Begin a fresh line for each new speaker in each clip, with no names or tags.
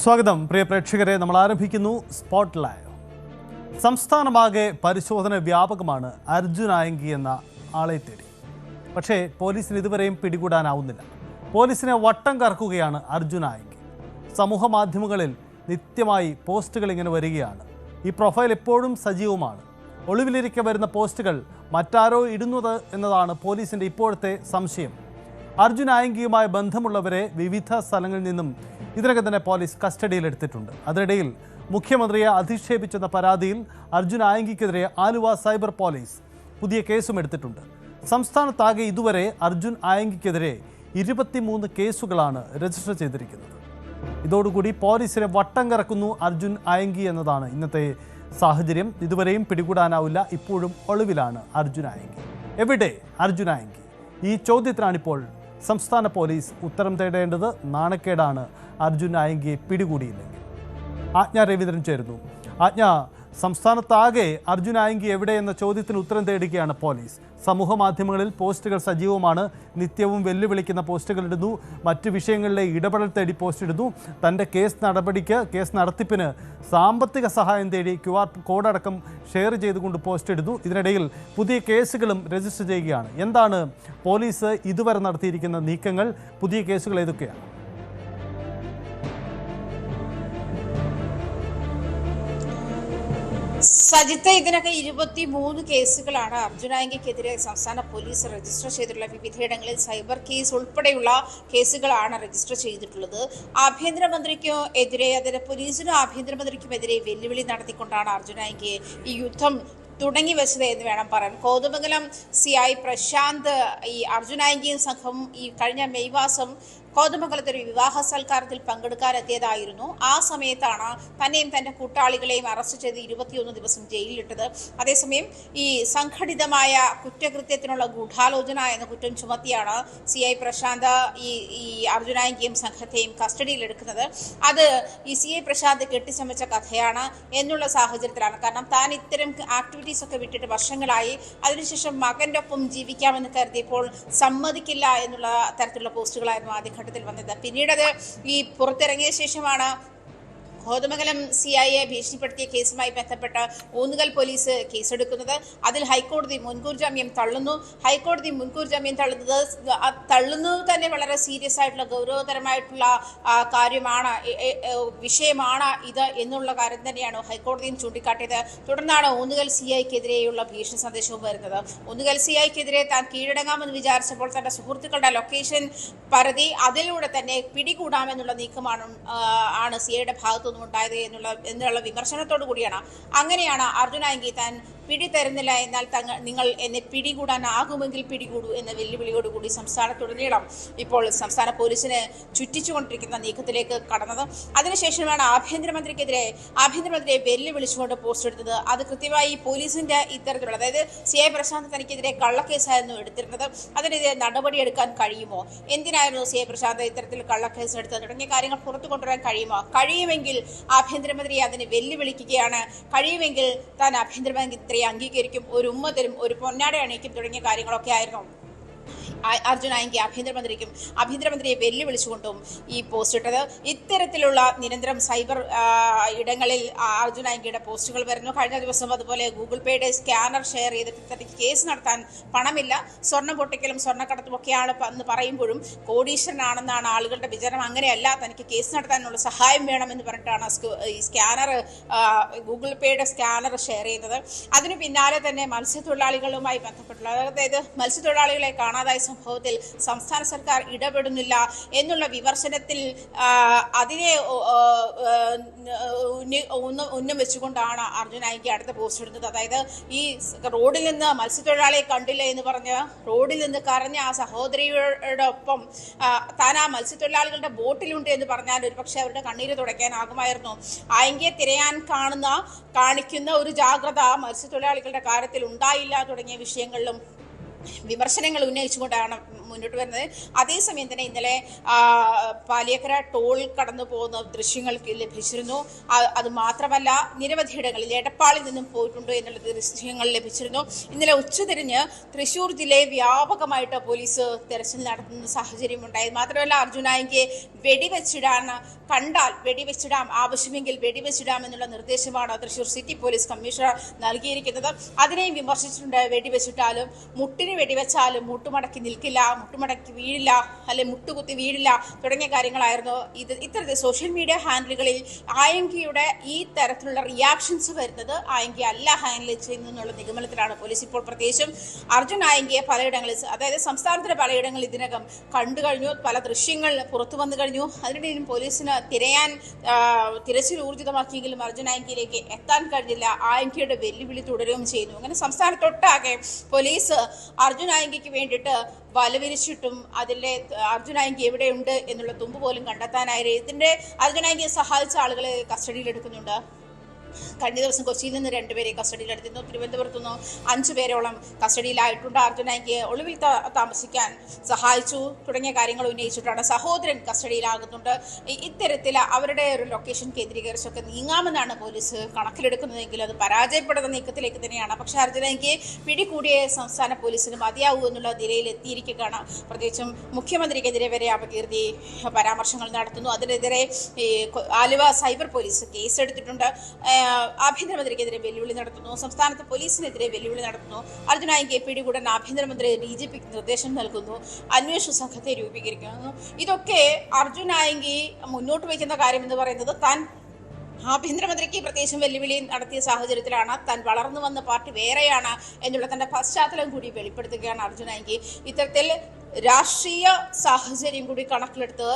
സ്വാഗതം പ്രിയ പ്രേക്ഷകരെ. നമ്മൾ ആരംഭിക്കുന്നു സ്പോട്ട് ലൈവ്. സംസ്ഥാനമാകെ പരിശോധന വ്യാപകമാണ്. അർജുൻ ആയങ്കി എന്ന ആളെ തേടി, പക്ഷേ പോലീസിന് ഇതുവരെയും പിടികൂടാനാവുന്നില്ല. പോലീസിനെ വട്ടം കറക്കുകയാണ് അർജുൻ ആയങ്കി. സമൂഹ മാധ്യമങ്ങളിൽ നിത്യമായി പോസ്റ്റുകൾ ഇങ്ങനെ വരികയാണ്. ഈ പ്രൊഫൈൽ എപ്പോഴും സജീവമാണ്. ഒളിവിലിരിക്കെ വരുന്ന പോസ്റ്റുകൾ മറ്റാരോ ഇടുന്നത് എന്നതാണ് പോലീസിൻ്റെ ഇപ്പോഴത്തെ സംശയം. അർജുൻ ആയങ്കിയുമായി ബന്ധമുള്ളവരെ വിവിധ സ്ഥലങ്ങളിൽ നിന്നും ഇതിനകം തന്നെ പോലീസ് കസ്റ്റഡിയിലെടുത്തിട്ടുണ്ട്. അതിനിടയിൽ മുഖ്യമന്ത്രിയെ അധിക്ഷേപിച്ചെന്ന പരാതിയിൽ അർജുൻ ആയങ്കിക്കെതിരെ ആലുവ സൈബർ പോലീസ് പുതിയ കേസും എടുത്തിട്ടുണ്ട്. സംസ്ഥാനത്താകെ ഇതുവരെ അർജുൻ ആയങ്കിക്കെതിരെ 23 കേസുകളാണ് രജിസ്റ്റർ ചെയ്തിരിക്കുന്നത്. ഇതോടുകൂടി പോലീസിനെ വട്ടം കറക്കുന്നു അർജുൻ ആയങ്കി എന്നതാണ് ഇന്നത്തെ സാഹചര്യം. ഇതുവരെയും പിടികൂടാനാവില്ല. ഇപ്പോഴും ഒളിവിലാണ് അർജുൻ ആയങ്കി. എവിടെ അർജുൻ ആയങ്കി? ഈ ചോദ്യത്തിനാണിപ്പോൾ സംസ്ഥാന പോലീസ് ഉത്തരം തേടേണ്ടത്. നാണക്കേടാണ് അർജുൻ ആയങ്കിയെ പിടികൂടിയില്ലെങ്കിൽ. ആജ്ഞ രവീന്ദ്രൻ ചേരുന്നു. ആജ്ഞ, സംസ്ഥാനത്താകെ അർജുൻ ആയങ്കി എവിടെ എന്ന ചോദ്യത്തിന് ഉത്തരം തേടുകയാണ് പോലീസ്. സമൂഹ മാധ്യമങ്ങളിൽ പോസ്റ്റുകൾ സജീവമാണ്. നിത്യവും വെല്ലുവിളിക്കുന്ന പോസ്റ്റുകൾ ഇടുന്നു. മറ്റ് വിഷയങ്ങളിലെ ഇടപെടൽ തേടി പോസ്റ്റ് ഇടുന്നു. തൻ്റെ കേസ് നടത്തിപ്പിന് സാമ്പത്തിക സഹായം തേടി QR കോഡടക്കം ഷെയർ ചെയ്തുകൊണ്ട് പോസ്റ്റ് ഇടുന്നു. ഇതിനിടയിൽ പുതിയ കേസുകളും രജിസ്റ്റർ ചെയ്യുകയാണ്. എന്താണ് പോലീസ് ഇതുവരെ നടത്തിയിരിക്കുന്ന നീക്കങ്ങൾ? പുതിയ കേസുകൾ ഏതൊക്കെയാണ്?
സജിത്ത്, ഇതിനൊക്കെ 23 കേസുകളാണ് അർജുൻ ആയങ്കിക്കെതിരെ സംസ്ഥാന പോലീസ് രജിസ്റ്റർ ചെയ്തിട്ടുള്ള. വിവിധയിടങ്ങളിൽ സൈബർ കേസ് ഉൾപ്പെടെയുള്ള കേസുകളാണ് രജിസ്റ്റർ ചെയ്തിട്ടുള്ളത്. ആഭ്യന്തരമന്ത്രിക്കും എതിരെ, അതിന് പോലീസിനും ആഭ്യന്തരമന്ത്രിക്കുമെതിരെ വെല്ലുവിളി നടത്തിക്കൊണ്ടാണ് അർജുൻ ആയങ്കി ഈ യുദ്ധം തുടങ്ങി വെച്ചത് എന്ന് വേണം പറയാൻ. കോതമംഗലം CI പ്രശാന്ത് ഈ അർജുൻ ആയങ്കിയും സംഘം ഈ കഴിഞ്ഞ മെയ് മാസം കോതമംഗലത്ത് ഒരു വിവാഹ സൽക്കാരത്തിൽ പങ്കെടുക്കാനെത്തിയതായിരുന്നു. ആ സമയത്താണ് തന്നെയും തൻ്റെ കൂട്ടാളികളെയും അറസ്റ്റ് ചെയ്ത് 21 ദിവസം ജയിലിലിട്ടത്. അതേസമയം ഈ സംഘടിതമായ കുറ്റകൃത്യത്തിനുള്ള ഗൂഢാലോചന എന്ന കുറ്റം ചുമത്തിയാണ് CI പ്രശാന്ത് ഈ അർജുൻ ആയങ്കിയും സംഘത്തെയും കസ്റ്റഡിയിലെടുക്കുന്നത്. അത് ഈ CI പ്രശാന്ത് കെട്ടിച്ചമച്ച കഥയാണ് എന്നുള്ള സാഹചര്യത്തിലാണ്. കാരണം താൻ ഇത്തരം ആക്ടിവിറ്റീസ് ഒക്കെ വിട്ടിട്ട് വർഷങ്ങളായി. അതിനുശേഷം മകൻ്റെ ഒപ്പം ജീവിക്കാമെന്ന് കരുതിയപ്പോൾ സമ്മതിക്കില്ല എന്നുള്ള തരത്തിലുള്ള പോസ്റ്റുകളായിരുന്നു ആദ്യഘട്ടത്തിൽ വന്നത്. പിന്നീട് അത് ഈ പുറത്തിറങ്ങിയ ശേഷമാണ് കോതമംഗലം CIയെ ഭീഷണിപ്പെടുത്തിയ കേസുമായി ബന്ധപ്പെട്ട് ഊന്നുകൽ പോലീസ് കേസെടുക്കുന്നത്. അതിൽ ഹൈക്കോടതി മുൻകൂർ ജാമ്യം തള്ളുന്നു. ഹൈക്കോടതി മുൻകൂർ ജാമ്യം തള്ളുന്നത് തന്നെ വളരെ സീരിയസ് ആയിട്ടുള്ള ഗൗരവതരമായിട്ടുള്ള കാര്യമാണ്, വിഷയമാണ് ഇത് എന്നുള്ള കാര്യം തന്നെയാണ് ഹൈക്കോടതിയും ചൂണ്ടിക്കാട്ടിയത്. തുടർന്നാണ് ഊന്നുകൽ CIക്കെതിരെയുള്ള ഭീഷണി സന്ദേശവും വരുന്നത്. ഊന്നുകൽ CIക്കെതിരെ താൻ കീഴടങ്ങാമെന്ന് വിചാരിച്ചപ്പോൾ തന്റെ സുഹൃത്തുക്കളുടെ ലൊക്കേഷൻ പരതി അതിലൂടെ തന്നെ പിടികൂടാമെന്നുള്ള നീക്കമാണ് CIയുടെ ഭാഗത്തു ഉണ്ടായത് എന്നുള്ള വിമർശനത്തോടു കൂടിയാണ്. അങ്ങനെയാണ് അർജുൻ ആയങ്കി താൻ പിടി തരുന്നില്ല, എന്നാൽ നിങ്ങൾ എന്നെ പിടികൂടാനാകുമെങ്കിൽ പിടികൂടൂ എന്ന വെല്ലുവിളിയോടുകൂടി സംസ്ഥാനത്തുടനീളം ഇപ്പോൾ സംസ്ഥാന പോലീസിനെ ചുറ്റിച്ചുകൊണ്ടിരിക്കുന്ന നീക്കത്തിലേക്ക് കടന്നത്. അതിനുശേഷമാണ് ആഭ്യന്തരമന്ത്രിയെ വെല്ലുവിളിച്ചുകൊണ്ട് പോസ്റ്റ് എടുത്തത്. അത് കൃത്യമായി പോലീസിന്റെ ഇത്തരത്തിലുള്ള, അതായത് CI പ്രശാന്ത് തനിക്കെതിരെ കള്ളക്കേസായിരുന്നു എടുത്തിരുന്നത്. അതിനെതിരെ നടപടിയെടുക്കാൻ കഴിയുമോ, എന്തിനായിരുന്നു CI പ്രശാന്ത് ഇത്തരത്തിൽ കള്ളക്കേസ് എടുത്തത് തുടങ്ങിയ കാര്യങ്ങൾ പുറത്തു കൊണ്ടുവരാൻ കഴിയുമെങ്കിൽ ആഭ്യന്തരമന്ത്രിയെ അതിനെ വെല്ലുവിളിക്കുകയാണ്. കഴിയുമെങ്കിൽ താൻ ആഭ്യന്തരമന്ത്രിയെ അംഗീകരിക്കും, ഒരു ഉമ്മ തരും, ഒരു പൊന്നാട അണിയിക്കും തുടങ്ങിയ കാര്യങ്ങളൊക്കെ ആയിരുന്നു അർജുൻ ആയങ്കി ആഭ്യന്തരമന്ത്രിയെ വെല്ലുവിളിച്ചുകൊണ്ടും ഈ പോസ്റ്റ് ഇട്ടത്. ഇത്തരത്തിലുള്ള നിരന്തരം സൈബർ ഇടങ്ങളിൽ അർജുൻ ആയങ്കിയുടെ പോസ്റ്റുകൾ വരുന്നു. കഴിഞ്ഞ ദിവസം അതുപോലെ ഗൂഗിൾ പേയുടെ സ്കാനർ ഷെയർ ചെയ്തിട്ട് തനിക്ക് കേസ് നടത്താൻ പണമില്ല, സ്വർണ്ണം പൊട്ടിക്കലും സ്വർണ്ണക്കടത്തും ഒക്കെയാണ് എന്ന് പറയുമ്പോഴും കോടീശ്വരനാണെന്നാണ് ആളുകളുടെ വിചാരം. അങ്ങനെയല്ല, തനിക്ക് കേസ് നടത്താനുള്ള സഹായം വേണമെന്ന് പറഞ്ഞിട്ടാണ് ഈ സ്കാനർ, ഗൂഗിൾ പേയുടെ സ്കാനർ ഷെയർ ചെയ്തത്. അതിനു പിന്നാലെ തന്നെ മത്സ്യത്തൊഴിലാളികളുമായി ബന്ധപ്പെട്ടുള്ള, അതായത് മത്സ്യത്തൊഴിലാളികളെ കാണാതായ സംഭവത്തിൽ സംസ്ഥാന സർക്കാർ ഇടപെടുന്നില്ല എന്നുള്ള വിമർശനത്തിൽ അതിനെ ഉന്നം വെച്ചുകൊണ്ടാണ് അർജുൻ ആയങ്കി അടുത്ത പോസ്റ്റ് ഇടുന്നത്. അതായത് ഈ റോഡിൽ നിന്ന് മത്സ്യത്തൊഴിലാളിയെ കണ്ടില്ല എന്ന് പറഞ്ഞ് റോഡിൽ നിന്ന് കരഞ്ഞ ആ സഹോദരിയുടെ ഒപ്പം താൻ ആ മത്സ്യത്തൊഴിലാളികളുടെ ബോട്ടിലുണ്ട് എന്ന് പറഞ്ഞാൽ ഒരുപക്ഷെ അവരുടെ കണ്ണീര് തുടയ്ക്കാനാകുമായിരുന്നു. ആയങ്കിയെ തിരയാൻ കാണിക്കുന്ന ഒരു ജാഗ്രത മത്സ്യത്തൊഴിലാളികളുടെ കാര്യത്തിൽ ഉണ്ടായില്ല തുടങ്ങിയ വിഷയങ്ങളിലും വിമർശനങ്ങൾ ഉന്നയിച്ചുകൊണ്ടാണ് മുന്നോട്ട് വരുന്നത്. അതേസമയം തന്നെ ഇന്നലെ പാലിയക്കര ടോൾ കടന്നു പോകുന്ന ദൃശ്യങ്ങൾ ലഭിച്ചിരുന്നു. അത് മാത്രമല്ല, നിരവധിയിടങ്ങളിൽ എടപ്പാളിൽ നിന്നും പോയിട്ടുണ്ട് എന്നുള്ള ദൃശ്യങ്ങൾ ലഭിച്ചിരുന്നു. ഇന്നലെ ഉച്ചതിരിഞ്ഞ് തൃശ്ശൂർ ജില്ലയിൽ വ്യാപകമായിട്ട് പോലീസ് തെരച്ചിൽ നടത്തുന്ന സാഹചര്യം ഉണ്ടായത്. മാത്രമല്ല, അർജുനായിക്ക് വെടിവെച്ചിടാൻ കണ്ടാൽ വെടിവെച്ചിടാം, ആവശ്യമെങ്കിൽ വെടിവെച്ചിടാം എന്നുള്ള നിർദ്ദേശമാണ് തൃശ്ശൂർ സിറ്റി പോലീസ് കമ്മീഷണർ നൽകിയിരിക്കുന്നത്. അതിനെയും വിമർശിച്ചിട്ടുണ്ട്. വെടിവെച്ചിട്ടാലും മുട്ടിന് വെടിവെച്ചാലും മുട്ടുമടക്കി നിൽക്കില്ല, മുട്ടുമടക്കി വീഴില്ല, അല്ലെ മുട്ടുകുത്തി വീഴില്ല തുടങ്ങിയ കാര്യങ്ങളായിരുന്നു ഇത്തരത്തിൽ സോഷ്യൽ മീഡിയ ഹാൻഡിലുകളിൽ ആയങ്കിയുടെ ഈ തരത്തിലുള്ള റിയാക്ഷൻസ് വരുന്നത് ആയങ്കി അല്ല ഹാൻഡിൽ ചെയ്യുന്നുള്ള നിഗമനത്തിലാണ് പോലീസ് ഇപ്പോൾ. പ്രത്യേകിച്ചും അർജുൻ ആയങ്കിയെ പലയിടങ്ങളിൽ, അതായത് സംസ്ഥാനത്തിന്റെ പലയിടങ്ങളിൽ ഇതിനകം കണ്ടു കഴിഞ്ഞു, പല ദൃശ്യങ്ങൾ പുറത്തു വന്നു കഴിഞ്ഞു. അതിനിടയിലും പോലീസിന് തിരച്ചിൽ ഊർജിതമാക്കിയെങ്കിലും അർജുൻ ആയങ്കിയിലേക്ക് എത്താൻ കഴിഞ്ഞില്ല. ആയങ്കിയുടെ വെല്ലുവിളി തുടരുകയും ചെയ്യുന്നു. അങ്ങനെ സംസ്ഥാനത്തൊട്ടാകെ പോലീസ് അർജുൻ ആയങ്കിക്ക് വേണ്ടിയിട്ട് വലവിരിച്ചിട്ടും അതിലെ അർജുൻ ആയങ്കി എവിടെയുണ്ട് എന്നുള്ള തുമ്പ് പോലും കണ്ടെത്താനായി ഇതിന്റെ അർജുൻ ആയങ്കിയെ സഹായിച്ച ആളുകളെ കസ്റ്റഡിയിലെടുക്കുന്നുണ്ട്. കഴിഞ്ഞ ദിവസം കൊച്ചിയിൽ നിന്ന് 2 പേരെ കസ്റ്റഡിയിലെടുത്തിരുന്നു. തിരുവനന്തപുരത്തു നിന്ന് 5 പേരോളം കസ്റ്റഡിയിലായിട്ടുണ്ട്. അർജുനായിക്ക് ഒളിവിൽ താമസിക്കാൻ സഹായിച്ചു തുടങ്ങിയ കാര്യങ്ങൾ ഉന്നയിച്ചിട്ടാണ് സഹോദരൻ കസ്റ്റഡിയിലാകുന്നുണ്ട്. ഇത്തരത്തിൽ അവരുടെ ഒരു ലൊക്കേഷൻ കേന്ദ്രീകരിച്ചൊക്കെ നീങ്ങാമെന്നാണ് പോലീസ് കണക്കിലെടുക്കുന്നതെങ്കിൽ അത് പരാജയപ്പെടുന്ന നീക്കത്തിലേക്ക് തന്നെയാണ്. പക്ഷേ അർജുനായിക്ക് പിടികൂടിയ സംസ്ഥാന പോലീസിന് മതിയാവൂ എന്നുള്ള നിലയിൽ എത്തിയിരിക്കുകയാണ്. പ്രത്യേകിച്ചും മുഖ്യമന്ത്രിക്കെതിരെ വരെ അപകീർത്തി പരാമർശങ്ങൾ നടത്തുന്നു. അതിനെതിരെ ആലുവ സൈബർ പോലീസ് കേസെടുത്തിട്ടുണ്ട്. ആഭ്യന്തരമന്ത്രിക്കെതിരെ വെല്ലുവിളി നടത്തുന്നു. സംസ്ഥാനത്ത് പോലീസിനെതിരെ വെല്ലുവിളി നടത്തുന്നു. അർജുനായിക്ക് പിടികൂടാൻ ആഭ്യന്തരമന്ത്രി DGPക്ക് നിർദ്ദേശം നൽകുന്നു. അന്വേഷണ സംഘത്തെ രൂപീകരിക്കുന്നു. ഇതൊക്കെ അർജുനായിക്ക് മുന്നോട്ട് വയ്ക്കുന്ന കാര്യം എന്ന് പറയുന്നത് താൻ ആഭ്യന്തരമന്ത്രിക്ക് പ്രത്യേകിച്ചും വെല്ലുവിളി നടത്തിയ സാഹചര്യത്തിലാണ്, താൻ വളർന്നു വന്ന പാർട്ടി വേറെയാണ് എന്നുള്ള തന്റെ പശ്ചാത്തലം കൂടി വെളിപ്പെടുത്തുകയാണ് അർജുനായിക്ക്. ഇത്തരത്തിൽ രാഷ്ട്രീയ സാഹചര്യം കൂടി കണക്കിലെടുത്ത്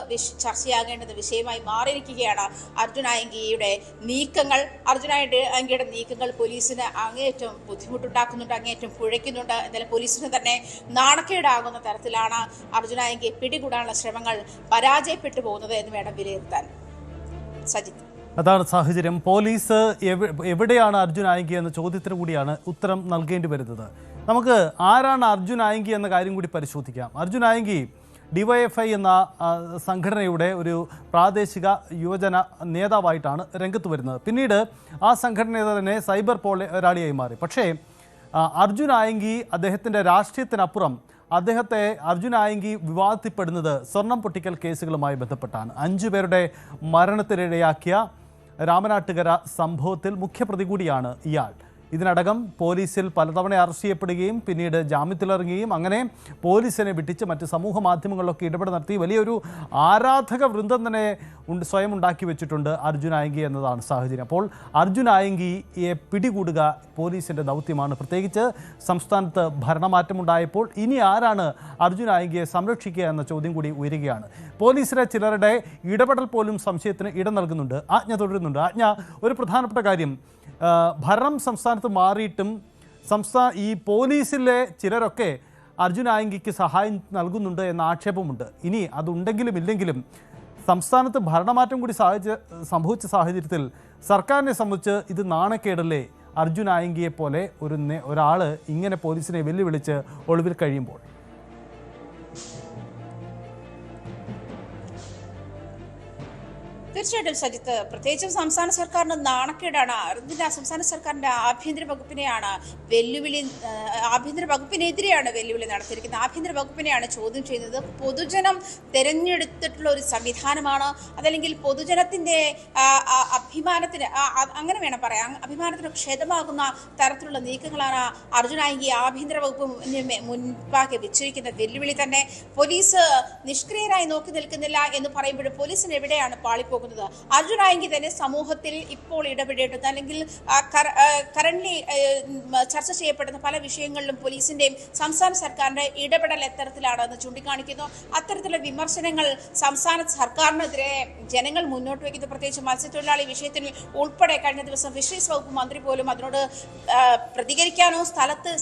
ചർച്ചയാകേണ്ടുന്ന വിഷയമായി മാറിയിരിക്കുകയാണ് അർജുനായിയുടെ നീക്കങ്ങൾ. അർജുനായിയുടെ നീക്കങ്ങൾ പോലീസിന് അങ്ങേയറ്റം ബുദ്ധിമുട്ടുണ്ടാക്കുന്നുണ്ട്, അങ്ങേയറ്റം കുഴയ്ക്കുന്നുണ്ട്. എന്നാലും പോലീസിന് തന്നെ നാണക്കേടാകുന്ന തരത്തിലാണ് അർജുനായിയെ പിടികൂടാനുള്ള ശ്രമങ്ങൾ പരാജയപ്പെട്ടു പോകുന്നത് എന്ന് വേണം വിലയിരുത്താൻ. സജിത്ത്,
അതാണ് സാഹചര്യം. പോലീസ് എവിടെയാണ് അർജുൻ ആയങ്കി എന്ന ചോദ്യത്തിന് കൂടിയാണ് ഉത്തരം നൽകേണ്ടി വരുന്നത്. നമുക്ക് ആരാണ് അർജുൻ ആയങ്കി എന്ന കാര്യം കൂടി പരിശോധിക്കാം. അർജുൻ ആയങ്കി DYFI എന്ന സംഘടനയുടെ ഒരു പ്രാദേശിക യുവജന നേതാവായിട്ടാണ് രംഗത്ത് വരുന്നത്. പിന്നീട് ആ സംഘടന തന്നെ സൈബർ പോരാളിയായി മാറി. പക്ഷേ അർജുൻ ആയങ്കി അദ്ദേഹത്തിൻ്റെ രാഷ്ട്രീയത്തിനപ്പുറം അർജുൻ ആയങ്കി വിവാദത്തിൽപ്പെടുന്നത് സ്വർണം പൊട്ടിക്കൽ കേസുകളുമായി ബന്ധപ്പെട്ടാണ്. 5 പേരുടെ മരണത്തിനിടയാക്കിയ രാമനാട്ടുകര സംഭവത്തിൽ മുഖ്യപ്രതി കൂടിയാണ് ഇയാൾ. ഇതിനടക്കം പോലീസിൽ പലതവണ അറസ്റ്റ് ചെയ്യപ്പെടുകയും പിന്നീട് ജാമ്യത്തിലിറങ്ങുകയും അങ്ങനെ പോലീസിനെ വിട്ടിച്ച് മറ്റ് സമൂഹ മാധ്യമങ്ങളിലൊക്കെ ഇടപെടൽ നടത്തി വലിയൊരു ആരാധക വൃന്ദം തന്നെ സ്വയം ഉണ്ടാക്കി വെച്ചിട്ടുണ്ട് അർജുൻ ആയങ്കി എന്നതാണ് സാഹചര്യം. അപ്പോൾ അർജുൻ ആയങ്കിയെ പിടികൂടുക പോലീസിൻ്റെ ദൗത്യമാണ്. പ്രത്യേകിച്ച് സംസ്ഥാനത്ത് ഭരണമാറ്റമുണ്ടായപ്പോൾ ഇനി ആരാണ് അർജുൻ ആയങ്കിയെ സംരക്ഷിക്കുക എന്ന ചോദ്യം കൂടി ഉയരുകയാണ്. പോലീസിലെ ചിലരുടെ ഇടപെടൽ പോലും സംശയത്തിന് ഇടം നൽകുന്നുണ്ട്. ആജ്ഞ തുടരുന്നുണ്ട്. ആജ്ഞ, ഒരു പ്രധാനപ്പെട്ട കാര്യം, ഭരണം സംസ്ഥാനത്ത് മാറിയിട്ടും ഈ പോലീസിലെ ചിലരൊക്കെ അർജുൻ ആയങ്കിക്ക് സഹായം നൽകുന്നുണ്ട് എന്ന ആക്ഷേപമുണ്ട്. ഇനി അതുണ്ടെങ്കിലും ഇല്ലെങ്കിലും സംസ്ഥാനത്ത് ഭരണമാറ്റം കൂടി സംഭവിച്ച സാഹചര്യത്തിൽ സർക്കാരിനെ സംബന്ധിച്ച് ഇത് നാണക്കേടല്ലേ? അർജുൻ ആയങ്കിയെ പോലെ ഒരാൾ ഇങ്ങനെ പോലീസിനെ വെല്ലുവിളിച്ച് ഒളിവിൽ കഴിയുമ്പോൾ.
തീർച്ചയായിട്ടും സജിത്ത്, പ്രത്യേകിച്ചും സംസ്ഥാന സർക്കാരിന് നാണക്കേടാണ്. സംസ്ഥാന സർക്കാരിന്റെ ആഭ്യന്തര വകുപ്പിനെയാണ് ആഭ്യന്തര വകുപ്പിനെതിരെയാണ് വെല്ലുവിളി നടത്തിയിരിക്കുന്നത്. ആഭ്യന്തര വകുപ്പിനെയാണ് ചോദ്യം ചെയ്യുന്നത്. പൊതുജനം തെരഞ്ഞെടുത്തിട്ടുള്ള ഒരു സംവിധാനമാണ്, അതല്ലെങ്കിൽ പൊതുജനത്തിന്റെ അഭിമാനത്തിന്, അങ്ങനെ വേണം പറയാം, അഭിമാനത്തിന് ക്ഷതമാകുന്ന തരത്തിലുള്ള നീക്കങ്ങളാണ് അർജുൻ ആയങ്കി ആഭ്യന്തര വകുപ്പ് മുൻപാകെ വെച്ചിരിക്കുന്ന വെല്ലുവിളി തന്നെ. പോലീസ് നിഷ്ക്രിയരായി നോക്കി നിൽക്കുന്നില്ല എന്ന് പറയുമ്പോഴും പോലീസിന് എവിടെയാണ് പാളിപ്പോകുന്നത്? അർജുൻ ആയങ്കി തന്നെ സമൂഹത്തിൽ ഇപ്പോൾ ഇടപെടേണ്ടത്, അല്ലെങ്കിൽ കറന്റ്ലി ചർച്ച ചെയ്യപ്പെടുന്ന പല വിഷയങ്ങളിലും പോലീസിന്റെയും സംസ്ഥാന സർക്കാരിന്റെ ഇടപെടൽ എത്തരത്തിലാണെന്ന് ചൂണ്ടിക്കാണിക്കുന്നു. അത്തരത്തിലുള്ള വിമർശനങ്ങൾ സംസ്ഥാന സർക്കാരിനെതിരെ ജനങ്ങൾ മുന്നോട്ട് വയ്ക്കുന്നു. പ്രത്യേകിച്ച് മത്സ്യത്തൊഴിലാളി വിഷയത്തിൽ ഉൾപ്പെടെ കഴിഞ്ഞ ദിവസം ഫിഷറീസ് വകുപ്പ് മന്ത്രി പോലും അതിനോട് പ്രതികരിക്കാനോ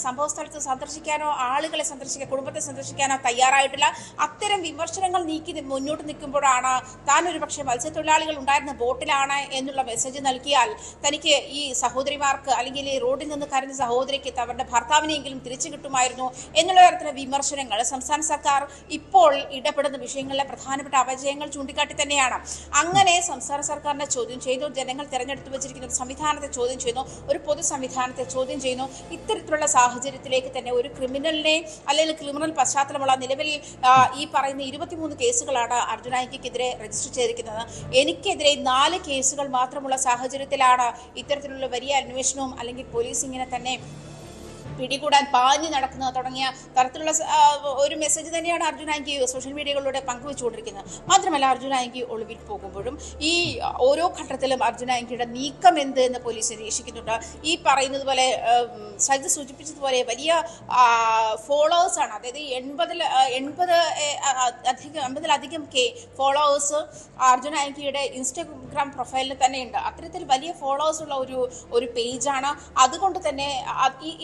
സംഭവ സ്ഥലത്ത് സന്ദർശിക്കാനോ ആളുകളെ കുടുംബത്തെ സന്ദർശിക്കാനോ തയ്യാറായിട്ടില്ല. അത്തരം വിമർശനങ്ങൾ നീക്കി മുന്നോട്ട് നിൽക്കുമ്പോഴാണ് താൻ ഒരു പക്ഷേ മത്സ്യത്തൊഴിലാളി തൊഴിലാളികൾ ഉണ്ടായിരുന്ന ബോട്ടിലാണ് എന്നുള്ള മെസ്സേജ് നൽകിയാൽ തനിക്ക് ഈ സഹോദരിമാർക്ക് അല്ലെങ്കിൽ ഈ റോഡിൽ നിന്ന് കരഞ്ഞ സഹോദരിക്ക് അവരുടെ ഭർത്താവിനെയെങ്കിലും തിരിച്ചു കിട്ടുമായിരുന്നു എന്നുള്ള തരത്തിലുള്ള വിമർശനങ്ങൾ സംസ്ഥാന സർക്കാർ ഇപ്പോൾ ഇടപെടുന്ന വിഷയങ്ങളിലെ പ്രധാനപ്പെട്ട അപജയങ്ങൾ ചൂണ്ടിക്കാട്ടി തന്നെയാണ്. അങ്ങനെ സംസ്ഥാന സർക്കാരിനെ ചോദ്യം ചെയ്തു, ജനങ്ങൾ തെരഞ്ഞെടുത്തു വെച്ചിരിക്കുന്ന ഒരു സംവിധാനത്തെ ചോദ്യം ചെയ്യുന്നു, ഒരു പൊതു സംവിധാനത്തെ ചോദ്യം ചെയ്യുന്നു. ഇത്തരത്തിലുള്ള സാഹചര്യത്തിലേക്ക് തന്നെ ഒരു ക്രിമിനലിനെ അല്ലെങ്കിൽ ക്രിമിനൽ പശ്ചാത്തലമുള്ള നിലവിൽ ഈ പറയുന്ന 23 കേസുകളാണ് അർജുനായിക്കെതിരെ രജിസ്റ്റർ ചെയ്തിരിക്കുന്നത്. എനിക്കെതിരെ 4 കേസുകൾ മാത്രമുള്ള സാഹചര്യത്തിലാണ് ഇത്തരത്തിലുള്ള വലിയ അന്വേഷണവും അല്ലെങ്കിൽ പോലീസ് ഇങ്ങനെ തന്നെ പിടികൂടാൻ പാഞ്ഞു നടക്കുന്നത് തുടങ്ങിയ തരത്തിലുള്ള ഒരു മെസ്സേജ് തന്നെയാണ് അർജുനായിക്ക് സോഷ്യൽ മീഡിയകളിലൂടെ പങ്കുവെച്ചുകൊണ്ടിരിക്കുന്നത്. മാത്രമല്ല അർജുനായിക്ക് ഒളിവിൽ പോകുമ്പോഴും ഈ ഓരോ ഘട്ടത്തിലും അർജുനായിക്കിയുടെ നീക്കം എന്ത് എന്ന് പോലീസ് നിരീക്ഷിക്കുന്നുണ്ട്. ഈ പറയുന്നത് പോലെ സജിത് സൂചിപ്പിച്ചതുപോലെ വലിയ ഫോളോവേഴ്സാണ്, അതായത് 80-ലധികം കെ ഫോളോവേഴ്സ് അർജുനായിക്കിയുടെ ഇൻസ്റ്റാഗ്രാം പ്രൊഫൈലിൽ തന്നെയുണ്ട്. അത്തരത്തിൽ വലിയ ഫോളോവേഴ്സ് ഉള്ള ഒരു പേജാണ്. അതുകൊണ്ട് തന്നെ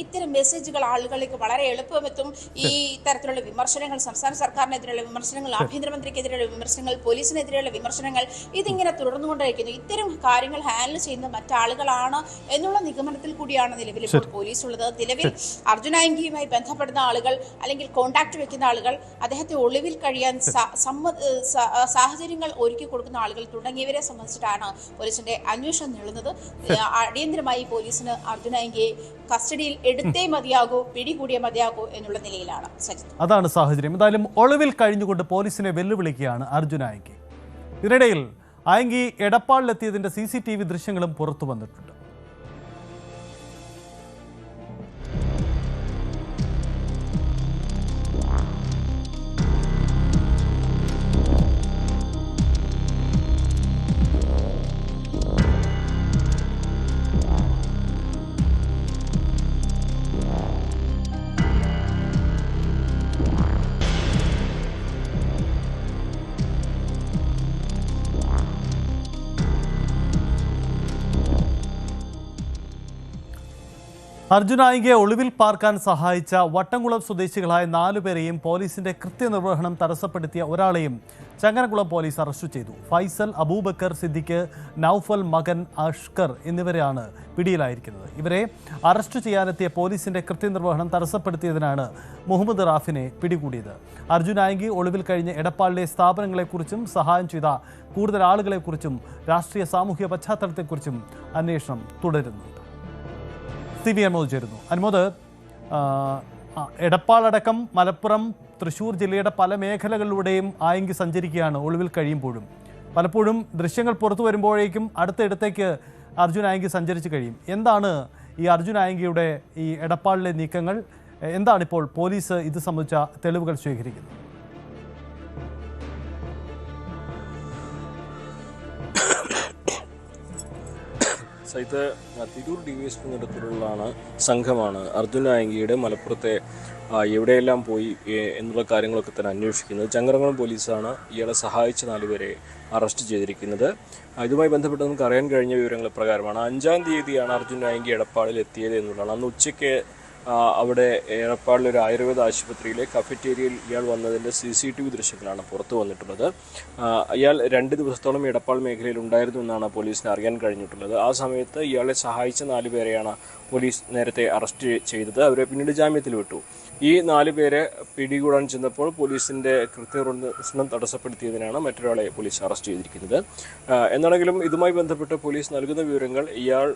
ഇത്തരം മെസ്സേജുകൾ ആളുകളിലേക്ക് വളരെ എളുപ്പമെത്തും. ഈ തരത്തിലുള്ള വിമർശനങ്ങൾ, സംസ്ഥാന സർക്കാരിനെതിരെയുള്ള വിമർശനങ്ങൾ, ആഭ്യന്തരമന്ത്രിക്കെതിരെയുള്ള വിമർശനങ്ങൾ, പോലീസിനെതിരെയുള്ള വിമർശനങ്ങൾ, ഇതിങ്ങനെ തുടർന്നുകൊണ്ടിരിക്കുന്നു. ഇത്തരം കാര്യങ്ങൾ ഹാൻഡിൽ ചെയ്യുന്ന മറ്റാളുകളാണ് എന്നുള്ള നിഗമനത്തിൽ കൂടിയാണ് നിലവിൽ ഇപ്പോൾ പോലീസ് ഉള്ളത്. നിലവിൽ അർജുനായിയുമായി ബന്ധപ്പെടുന്ന ആളുകൾ അല്ലെങ്കിൽ കോണ്ടാക്ട് വെക്കുന്ന ആളുകൾ, അദ്ദേഹത്തെ ഒളിവിൽ കഴിയാൻ സാഹചര്യങ്ങൾ ഒരുക്കി കൊടുക്കുന്ന ആളുകൾ തുടങ്ങിയവരെ സംബന്ധിച്ചിട്ടാണ് പോലീസിന്റെ അന്വേഷണം നീളുന്നത്. അടിയന്തരമായി പോലീസിന് അർജുനായിയെ കസ്റ്റഡിയിൽ എടുത്തേ മതിയാകൂ, പിടികൂടിയേ മതിയാകൂ എന്നുള്ള നിലയിലാണ് സജിത്.
അതാണ് സാഹചര്യം. എന്തായാലും ഒളിവിൽ കഴിഞ്ഞുകൊണ്ട് പോലീസിനെ വെല്ലുവിളിക്കുകയാണ് അർജുനായിക്ക്. ഇതിനിടയിൽ ആയങ്കി എടപ്പാളിലെത്തിയതിന്റെ CCTV ദൃശ്യങ്ങളും പുറത്തു വന്നിട്ടുണ്ട്. അർജുനായിയെ ഒളിവിൽ പാർക്കാൻ സഹായിച്ച വട്ടംകുളം സ്വദേശികളായ 4 പേരെയും പോലീസിന്റെ കൃത്യനിർവഹണം തടസ്സപ്പെടുത്തിയ ഒരാളെയും ചങ്ങരംകുളം പോലീസ് അറസ്റ്റ് ചെയ്തു. ഫൈസൽ, അബൂബക്കർ സിദ്ദിഖ്, നൌഫൽ മകൻ അഷ്കർ എന്നിവരെയാണ് പിടിയിലായിരിക്കുന്നത്. ഇവരെ അറസ്റ്റ് ചെയ്യാനെത്തിയ പോലീസിന്റെ കൃത്യനിർവഹണം തടസ്സപ്പെടുത്തിയതിനാണ് മുഹമ്മദ് റാഫിനെ പിടികൂടിയത്. അർജുനായി ഒളിവിൽ കഴിഞ്ഞ് എടപ്പാളിലെ സ്ഥാപനങ്ങളെക്കുറിച്ചും സഹായം ചെയ്ത കൂടുതൽ ആളുകളെക്കുറിച്ചും രാഷ്ട്രീയ സാമൂഹ്യ പശ്ചാത്തലത്തെക്കുറിച്ചും അന്വേഷണം തുടരുന്നുണ്ട്. CV അനുമോദ് ചേരുന്നു. അനുമോദ്, എടപ്പാളടക്കം മലപ്പുറം, തൃശ്ശൂർ ജില്ലയുടെ പല മേഖലകളിലൂടെയും ആയങ്കി സഞ്ചരിക്കുകയാണ് ഒളിവിൽ കഴിയുമ്പോഴും. പലപ്പോഴും ദൃശ്യങ്ങൾ പുറത്തു വരുമ്പോഴേക്കും അടുത്തയിടത്തേക്ക് അർജുനായങ്കി സഞ്ചരിച്ച് കഴിയും. എന്താണ് ഈ അർജുനായങ്കിയുടെ ഈ എടപ്പാളിലെ നീക്കങ്ങൾ? എന്താണിപ്പോൾ പോലീസ് ഇത് സംബന്ധിച്ച തെളിവുകൾ ശേഖരിക്കുന്നത്?
സൈത്ത് തിരൂർ DYSP നേതൃത്വത്തിലുള്ള സംഘമാണ് അർജുനായങ്കിയുടെ മലപ്പുറത്തെ എവിടെയെല്ലാം പോയി എന്നുള്ള കാര്യങ്ങളൊക്കെ തന്നെ അന്വേഷിക്കുന്നത്. ചങ്ങരംകുളം പോലീസാണ് ഇയാളെ സഹായിച്ച 4 പേരെ അറസ്റ്റ് ചെയ്തിരിക്കുന്നത്. ഇതുമായി ബന്ധപ്പെട്ട് നമുക്ക് അറിയാൻ കഴിഞ്ഞ വിവരങ്ങൾ പ്രകാരമാണ് 5-ാം തീയതിയാണ് അർജുനായങ്കി എടപ്പാളിൽ എത്തിയത് എന്നുള്ളതാണ്. അന്ന് ഉച്ചയ്ക്ക് അവിടെ എടപ്പാളിലൊരു ആയുർവേദ ആശുപത്രിയിലെ കഫറ്റേരിയയിൽ ഇയാൾ വന്നതിൻ്റെ CCTV ദൃശ്യങ്ങളാണ് പുറത്തു വന്നിട്ടുള്ളത്. ഇയാൾ 2 ദിവസത്തോളം എടപ്പാൾ മേഖലയിൽ ഉണ്ടായിരുന്നു എന്നാണ് പോലീസിന് അറിയാൻ കഴിഞ്ഞിട്ടുള്ളത്. ആ സമയത്ത് ഇയാളെ സഹായിച്ച 4 പേരെയാണ് പോലീസ് നേരത്തെ അറസ്റ്റ് ചെയ്തത്. അവരെ പിന്നീട് ജാമ്യത്തിൽ വിട്ടു. ഈ 4 പേരെ പിടികൂടാൻ ചെന്നപ്പോൾ പോലീസിൻ്റെ കൃത്യനിർവഹണം തടസ്സപ്പെടുത്തിയതിനാണ് മറ്റൊരാളെ പോലീസ് അറസ്റ്റ് ചെയ്തിരിക്കുന്നത്. എന്നാണെങ്കിലും ഇതുമായി ബന്ധപ്പെട്ട് പോലീസ് നൽകുന്ന വിവരങ്ങൾ ഇയാൾ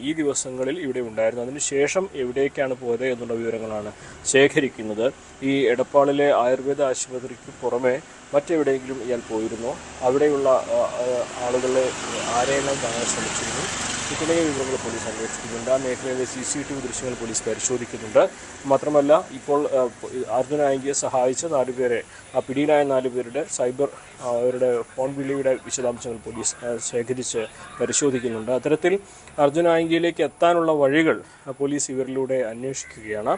ഈ ദിവസങ്ങളിൽ ഇവിടെ ഉണ്ടായിരുന്നു, അതിനുശേഷം എവിടേക്കാണ് പോയത് എന്നുള്ള വിവരങ്ങളാണ് ശേഖരിക്കുന്നത്. ഈ എടപ്പാളിലെ ആയുർവേദ ആശുപത്രിക്ക് പുറമെ മറ്റെവിടെയെങ്കിലും ഇയാൾ പോയിരുന്നോ, അവിടെയുള്ള ആളുകളെ ആരെയെല്ലാം കാണാൻ ശ്രമിച്ചിരുന്നു തുടങ്ങിയ വിവരങ്ങൾ പോലീസ് അന്വേഷിക്കുന്നുണ്ട്. ആ മേഖലയിലെ CCTV ദൃശ്യങ്ങൾ പോലീസ് പരിശോധിക്കുന്നുണ്ട്. മാത്രമല്ല ഇപ്പോൾ അർജുനായങ്കിയെ സഹായിച്ച 4 പേരെ, പിടിയിലായ 4 പേരുടെ അവരുടെ ഫോൺ വിളിയുടെ വിശദാംശങ്ങൾ പോലീസ് ശേഖരിച്ച് പരിശോധിക്കുന്നുണ്ട്. അത്തരത്തിൽ അർജുനായങ്കിയിലേക്ക് എത്താനുള്ള വഴികൾ പോലീസ് ഇവരിലൂടെ അന്വേഷിക്കുകയാണ്.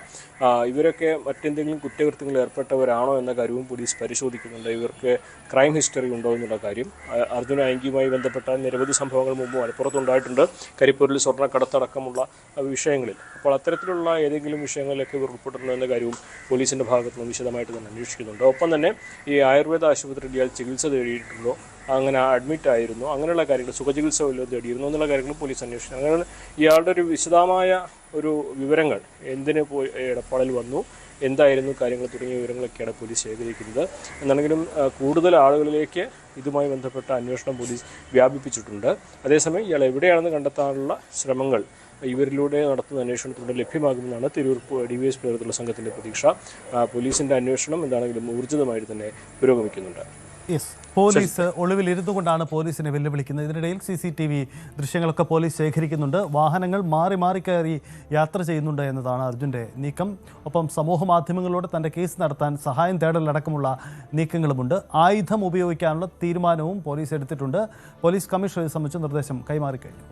ഇവരൊക്കെ മറ്റെന്തെങ്കിലും കുറ്റകൃത്യങ്ങളിൽ ഏർപ്പെട്ടവരാണോ എന്ന കാര്യവും പോലീസ് പരിശോധിക്കുന്നുണ്ട്. ഇവർക്ക് ക്രൈം ഹിസ്റ്ററി ഉണ്ടോ എന്നുള്ള കാര്യം. അർജുനായങ്കിയുമായി ബന്ധപ്പെട്ട നിരവധി സംഭവങ്ങൾ മുമ്പ് മലപ്പുറത്തുണ്ടായിട്ടുണ്ട്, കരിപ്പൂരിൽ സ്വർണ്ണക്കടത്തടക്കമുള്ള വിഷയങ്ങളിൽ. അപ്പോൾ അത്തരത്തിലുള്ള ഏതെങ്കിലും വിഷയങ്ങളിലൊക്കെ ഇവർ ഉൾപ്പെട്ടിട്ടുണ്ടോ എന്ന കാര്യവും പോലീസിൻ്റെ ഭാഗത്ത് നിന്ന് വിശദമായിട്ട് തന്നെ അന്വേഷിക്കുന്നുണ്ട്. ഒപ്പം തന്നെ ഈ ആയുർവേദ ആശുപത്രിയിൽ ഇയാൾ ചികിത്സ തേടിയിട്ടുണ്ടോ, അങ്ങനെ അഡ്മിറ്റ് ആയിരുന്നു, അങ്ങനെയുള്ള കാര്യങ്ങൾ സുഖചികിത്സ വല്ലതും തേടിയിരുന്നു എന്നുള്ള കാര്യങ്ങൾ പോലീസ് അന്വേഷിച്ചു. അങ്ങനെ ഇയാളുടെ ഒരു വിശദമായ ഒരു വിവരങ്ങൾ, എന്തിന് പോയി എടപ്പാളിൽ വന്നു, എന്തായിരുന്നു കാര്യങ്ങൾ തുടങ്ങിയ വിവരങ്ങളൊക്കെയാണ് പോലീസ് ശേഖരിക്കുന്നത്. എന്നാണെങ്കിലും കൂടുതൽ ആളുകളിലേക്ക് ഇതുമായി ബന്ധപ്പെട്ട അന്വേഷണം പോലീസ് വ്യാപിപ്പിച്ചിട്ടുണ്ട്. അതേസമയം ഇയാൾ എവിടെയാണെന്ന് കണ്ടെത്താനുള്ള ശ്രമങ്ങൾ ഇവരിലൂടെ നടത്തുന്ന അന്വേഷണത്തിലൂടെ ലഭ്യമാകുമെന്നാണ് തിരൂർ DYSP നേതൃത്വത്തിലുള്ള സംഘത്തിൻ്റെ പ്രതീക്ഷ. പോലീസിൻ്റെ അന്വേഷണം എന്താണെങ്കിലും ഊർജിതമായിട്ട് തന്നെ പുരോഗമിക്കുന്നുണ്ട്.
പോലീസ് ഒളിവിലിരുന്നു കൊണ്ടാണ് പോലീസിനെ വെല്ലുവിളിക്കുന്നത്. ഇതിനിടയിൽ CCTV ദൃശ്യങ്ങളൊക്കെ പോലീസ് ശേഖരിക്കുന്നുണ്ട്. വാഹനങ്ങൾ മാറി മാറി കയറി യാത്ര ചെയ്യുന്നുണ്ട് എന്നതാണ് അർജുൻ്റെ നീക്കം. ഒപ്പം സമൂഹ മാധ്യമങ്ങളോട് തൻ്റെ കേസ് നടത്താൻ സഹായം തേടലടക്കമുള്ള നീക്കങ്ങളുമുണ്ട്. ആയുധം ഉപയോഗിക്കാനുള്ള തീരുമാനവും പോലീസ് എടുത്തിട്ടുണ്ട്. പോലീസ് കമ്മീഷണർ സംബന്ധിച്ച നിർദ്ദേശം കൈമാറിക്കഴിഞ്ഞു.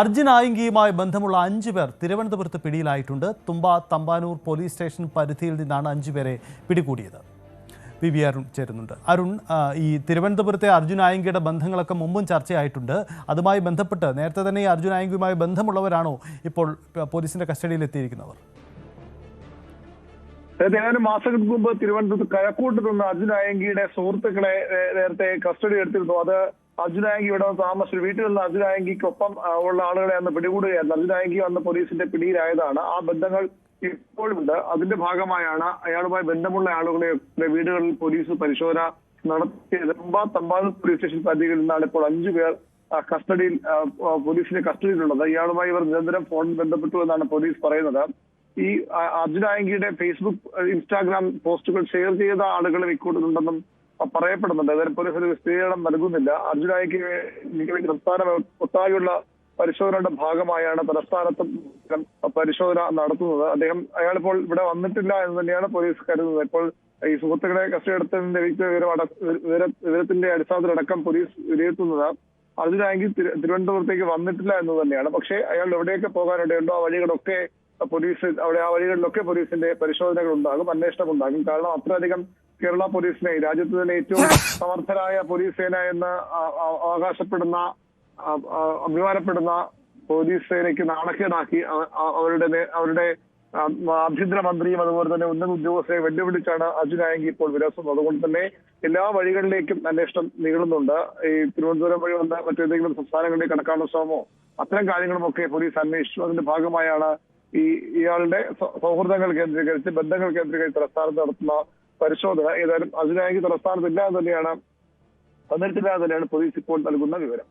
അർജുൻ ആയങ്കിയുമായി ബന്ധമുള്ള 5 പേർ തിരുവനന്തപുരത്ത് പിടിയിലായിട്ടുണ്ട്. തുമ്പ തമ്പാനൂർ പോലീസ് സ്റ്റേഷൻ പരിധിയിൽ നിന്നാണ് 5 പേരെ പിടികൂടിയത്. PB അരുൺ ചേരുന്നുണ്ട്. അരുൺ, ഈ തിരുവനന്തപുരത്തെ അർജുൻ ആയങ്കിയുടെ ബന്ധങ്ങളൊക്കെ മുമ്പും ചർച്ചയായിട്ടുണ്ട്. അതുമായി ബന്ധപ്പെട്ട് നേരത്തെ തന്നെ ഈ അർജുൻ ആയങ്കിയുമായി ബന്ധമുള്ളവരാണോ ഇപ്പോൾ പോലീസിന്റെ കസ്റ്റഡിയിൽ എത്തിയിരിക്കുന്നവർ?
ഏതാനും മാസങ്ങൾക്ക് മുമ്പ് തിരുവനന്തപുരത്ത് കഴക്കൂട്ടത്ത് നിന്ന് അർജുൻ ആയങ്കിയുടെ സുഹൃത്തുക്കളെ നേരത്തെ കസ്റ്റഡി എടുത്തിരുന്നു. അത് അർജുൻ ആയങ്കി ഇവിടെ താമസിച്ചു വീട്ടിൽ നിന്ന് അർജുൻ ആയങ്കിക്കൊപ്പം ഉള്ള ആളുകളെ അന്ന് പിടികൂടുകയായിരുന്നു. അർജുൻ ആയങ്കി അന്ന് പോലീസിന്റെ പിടിയിലായതാണ്. ആ ബന്ധങ്ങൾ ഇപ്പോഴുണ്ട്. അതിന്റെ ഭാഗമായാണ് അയാളുമായി ബന്ധമുള്ള ആളുകളെ വീടുകളിൽ പോലീസ് പരിശോധന നടത്തിയത്. തമ്പാനൂർ പോലീസ് സ്റ്റേഷൻ പരിധിയിൽ നിന്നാണ് ഇപ്പോൾ 5 പേർ കസ്റ്റഡിയിൽ പോലീസിന്റെ കസ്റ്റഡിയിലുള്ളത്. ഇയാളുമായി ഇവർ നിരന്തരം ഫോണിൽ ബന്ധപ്പെട്ടു എന്നാണ് പോലീസ് പറയുന്നത്. ഈ അർജുൻ ആയങ്കിയുടെ ഫേസ്ബുക്ക്, ഇൻസ്റ്റാഗ്രാം പോസ്റ്റുകൾ ഷെയർ ചെയ്ത ആളുകളും ഇക്കൂട്ടുന്നുണ്ടെന്നും പറയപ്പെടുന്നുണ്ട്. ഏതായാലും പോലീസ് ഒരു വിശദീകരണം നൽകുന്നില്ല. അർജുൻ ആയങ്കിക്ക് സംസ്ഥാന ഒട്ടാകെയുള്ള പരിശോധനയുടെ ഭാഗമായാണ് തലസ്ഥാനത്തും പരിശോധന നടത്തുന്നത്. അയാളിപ്പോൾ ഇവിടെ വന്നിട്ടില്ല എന്ന് തന്നെയാണ് പോലീസ് കരുതുന്നത്. ഇപ്പോൾ ഈ സുഹൃത്തുക്കളെ കസ്റ്റഡി എടുത്തതിന്റെ വിവരത്തിന്റെ അടിസ്ഥാനത്തിലടക്കം പോലീസ് വിലയിരുത്തുന്നത് അർജുൻ ആയങ്കി തിരുവനന്തപുരത്തേക്ക് വന്നിട്ടില്ല എന്ന് തന്നെയാണ്. പക്ഷേ അയാൾ എവിടെയൊക്കെ പോകാനിടയുണ്ടോ ആ വഴികളൊക്കെ ആ വഴികളിലൊക്കെ പോലീസിന്റെ പരിശോധനകൾ ഉണ്ടാകും, അന്വേഷണം ഉണ്ടാകും. കാരണം അത്രയധികം കേരള പോലീസിനെ, രാജ്യത്ത് തന്നെ ഏറ്റവും സമർത്ഥരായ പോലീസ് സേന എന്ന് അഭിമാനപ്പെടുന്ന പോലീസ് സേനയ്ക്ക് നാണക്കേടാക്കി അവരുടെ ആഭ്യന്തരമന്ത്രിയും അതുപോലെ തന്നെ ഉന്നത ഉദ്യോഗസ്ഥരെ വെല്ലുവിളിച്ചാണ് അർജുൻ ആയങ്കി ഇപ്പോൾ വിലസുന്നത്. അതുകൊണ്ട് തന്നെ എല്ലാ വഴികളിലേക്കും അന്വേഷണം നീളുന്നുണ്ട്. ഈ തിരുവനന്തപുരം വഴി വന്ന മറ്റേതെങ്കിലും സംസ്ഥാനങ്ങളിലേക്ക് കടക്കാനുള്ള ശ്രമമോ അത്തരം കാര്യങ്ങളുമൊക്കെ പോലീസ് അന്വേഷിച്ചു. അതിന്റെ ഭാഗമായാണ് ഇയാളുടെ സൗഹൃദങ്ങൾ കേന്ദ്രീകരിച്ച്, ബന്ധങ്ങൾ കേന്ദ്രീകരിച്ച് തലസ്ഥാനത്ത് നടത്തുന്ന പരിശോധന. ഏതായാലും അർജുൻ ആയങ്കി തലസ്ഥാനത്തില്ല എന്ന് തന്നെയാണ് പോലീസ് ഇപ്പോൾ നൽകുന്ന വിവരം.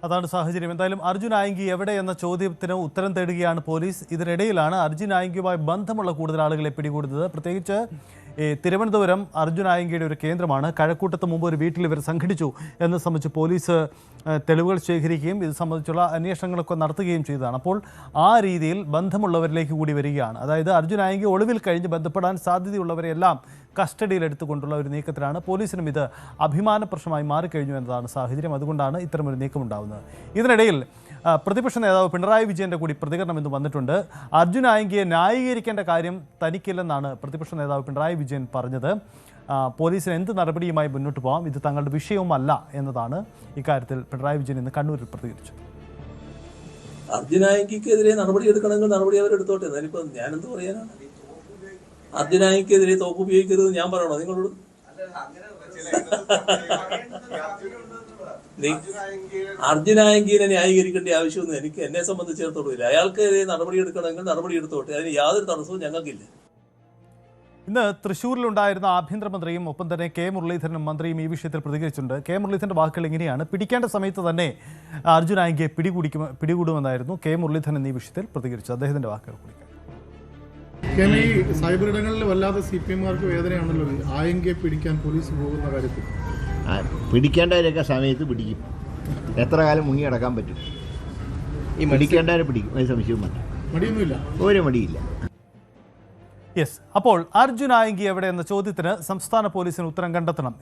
അതാണ് സാഹചര്യം. എന്തായാലും അർജുൻ ആയങ്കി എവിടെ എന്ന ചോദ്യത്തിന് ഉത്തരം തേടുകയാണ് പോലീസ്. ഇതിനിടയിലാണ് അർജുൻ ആയങ്കിയുമായി ബന്ധമുള്ള കൂടുതൽ ആളുകളെ പിടികൂടുന്നത്. പ്രത്യേകിച്ച് തിരുവനന്തപുരം അർജുൻ ആയങ്കിയുടെ ഒരു കേന്ദ്രമാണ്. കഴക്കൂട്ടത്ത് മുമ്പ് ഒരു വീട്ടിൽ ഇവർ സംഘടിച്ചു എന്ന് സംബന്ധിച്ച് പോലീസ് തെളിവുകൾ ശേഖരിക്കുകയും ഇത് സംബന്ധിച്ചുള്ള അന്വേഷണങ്ങളൊക്കെ നടത്തുകയും ചെയ്തതാണ്. അപ്പോൾ ആ രീതിയിൽ ബന്ധമുള്ളവരിലേക്ക് കൂടി വരികയാണ്. അതായത് അർജുൻ ആയങ്കി ഒളിവിൽ കഴിഞ്ഞ് ബന്ധപ്പെടാൻ സാധ്യതയുള്ളവരെല്ലാം കസ്റ്റഡിയിലെടുത്തുകൊണ്ടുള്ള ഒരു നീക്കത്തിലാണ്. പോലീസിനും ഇത് അഭിമാന പ്രശ്നമായി മാറിക്കഴിഞ്ഞു എന്നതാണ് സാഹചര്യം. അതുകൊണ്ടാണ് ഇത്തരമൊരു നീക്കമുണ്ടാകുന്നത്. ഇതിനിടയിൽ പ്രതിപക്ഷ നേതാവ് പിണറായി വിജയൻ്റെ കൂടി പ്രതികരണം ഇന്ന് വന്നിട്ടുണ്ട്. അർജുൻ ആയങ്കിയെ ന്യായീകരിക്കേണ്ട കാര്യം തനിക്കില്ലെന്നാണ് പ്രതിപക്ഷ നേതാവ് പിണറായി വിജയൻ പറഞ്ഞത്. പോലീസിന് എന്ത് നടപടിയുമായി മുന്നോട്ട് പോകാം, ഇത് തങ്ങളുടെ വിഷയവുമല്ല എന്നതാണ് ഇക്കാര്യത്തിൽ പിണറായി വിജയൻ ഇന്ന് കണ്ണൂരിൽ പ്രതികരിച്ചത്.
അർജുൻ ആയങ്കിക്കെതിരെ നടപടി എടുക്കണമെങ്കിൽ നടപടി അവരെടുത്തോട്ടെ. എന്നാലിപ്പോൾ ഞാനെന്ത് പറയാനാണ്? അർജുൻ ആയങ്കിക്കെതിരെ തോക്ക് ഉപയോഗിക്കരുത് ഞാൻ പറയണോ നിങ്ങളോട്? അർജുൻ ആയങ്കിനെ ന്യായീകരിക്കേണ്ട ആവശ്യമൊന്നും എന്നെ സംബന്ധിച്ചിടത്തോളം അയാൾക്കെതിരെ നടപടി എടുക്കണമെങ്കിൽ നടപടി എടുത്തോട്ടെ. അതിന് യാതൊരു തടസ്സവും ഞങ്ങൾക്കില്ല.
ഇന്ന് തൃശ്ശൂരിലുണ്ടായിരുന്ന ആഭ്യന്തരമന്ത്രിയും ഒപ്പം തന്നെ കെ മുരളീധരനും മന്ത്രിയും ഈ വിഷയത്തിൽ പ്രതികരിച്ചിട്ടുണ്ട്. കെ മുരളീധരൻ്റെ വാക്കുകൾ ഇങ്ങനെയാണ്: പിടിക്കേണ്ട സമയത്ത് തന്നെ അർജുൻ ആയങ്കിയെ പിടികൂടുമെന്നായിരുന്നു കെ മുരളീധരൻ ഈ വിഷയത്തിൽ പ്രതികരിച്ചത്. അദ്ദേഹത്തിൻ്റെ വാക്കുകൾ കുറിക്കാം.
ഈ സൈബർ ഇടങ്ങളിൽ വല്ലാതെ CPM-കാർക്ക് വേദനയാണല്ലോ ആയങ്കിയെ പിടിക്കാൻ പോലീസ് പോകുന്ന കാര്യത്തിൽ.
പിടിക്കേണ്ടവരൊക്കെ സമയത്ത് പിടിക്കും. എത്ര കാലം മുങ്ങി അടക്കാൻ പറ്റും? ഈ പിടിക്കേണ്ടവരെ പിടിക്കും, അതിന് സംശയവും വേണ്ട.
മടിയൊന്നുമില്ല,
ഒരു മടിയില്ല.
യെസ്. അപ്പോൾ അർജുൻ ആയങ്കി എവിടെ എന്ന ചോദ്യത്തിന് സംസ്ഥാന പോലീസിന് ഉത്തരം കണ്ടെത്തണം.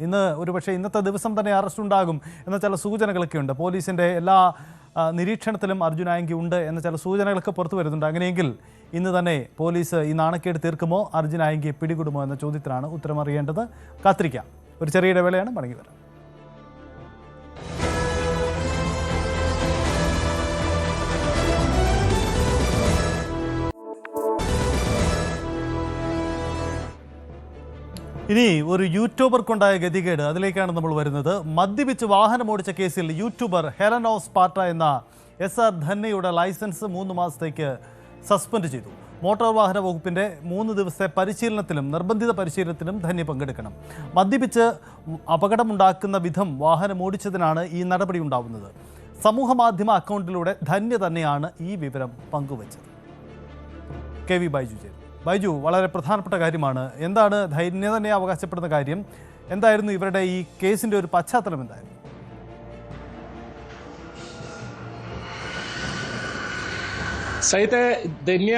ഒരുപക്ഷെ ഇന്നത്തെ ദിവസം തന്നെ അറസ്റ്റ് ഉണ്ടാകും എന്ന ചില സൂചനകളൊക്കെ ഉണ്ട്. പോലീസിൻ്റെ എല്ലാ നിരീക്ഷണത്തിലും അർജുൻ ആയങ്കി ഉണ്ട് എന്ന ചില സൂചനകളൊക്കെ പുറത്തു വരുന്നുണ്ട്. അങ്ങനെയെങ്കിൽ ഇന്ന് തന്നെ പോലീസ് ഈ നാണക്കേട് തീർക്കുമോ, അർജുൻ ആയങ്കിയെ പിടികൂടുമോ എന്ന ചോദ്യത്തിനാണ് ഉത്തരം അറിയേണ്ടത്. കാത്തിരിക്കാം. ഒരു ചെറിയ ഇടവേളയാണ്, മടങ്ങി വരാം. ഇനി ഒരു യൂട്യൂബർക്കുണ്ടായ ഗതികേട്, അതിലേക്കാണ് നമ്മൾ വരുന്നത്. മദ്യപിച്ച് വാഹനമോടിച്ച കേസിൽ യൂട്യൂബർ ഹെലനോസ് പാട്ട എന്ന SR ധന്യയുടെ ലൈസൻസ് 3 മാസത്തേക്ക് സസ്പെൻഡ് ചെയ്തു. മോട്ടോർ വാഹന വകുപ്പിന്റെ 3 ദിവസത്തെ പരിശീലനത്തിലും നിർബന്ധിത പരിശീലനത്തിലും ധന്യ പങ്കെടുക്കണം. മദ്യപിച്ച് അപകടമുണ്ടാക്കുന്ന വിധം വാഹനമോടിച്ചതിനാണ് ഈ നടപടി ഉണ്ടാവുന്നത്. സമൂഹ മാധ്യമ അക്കൗണ്ടിലൂടെ ധന്യ തന്നെയാണ് ഈ വിവരം പങ്കുവച്ചത്. KV ബൈജു ചേരും. ബൈജു, വളരെ പ്രധാനപ്പെട്ട കാര്യമാണ്. എന്താണ് ധന്യ തന്നെ അവകാശപ്പെടുന്ന കാര്യം? എന്തായിരുന്നു ഇവരുടെ ഈ കേസിന്റെ ഒരു പശ്ചാത്തലം എന്തായിരുന്നു?
സൈത്തെ, ധന്യ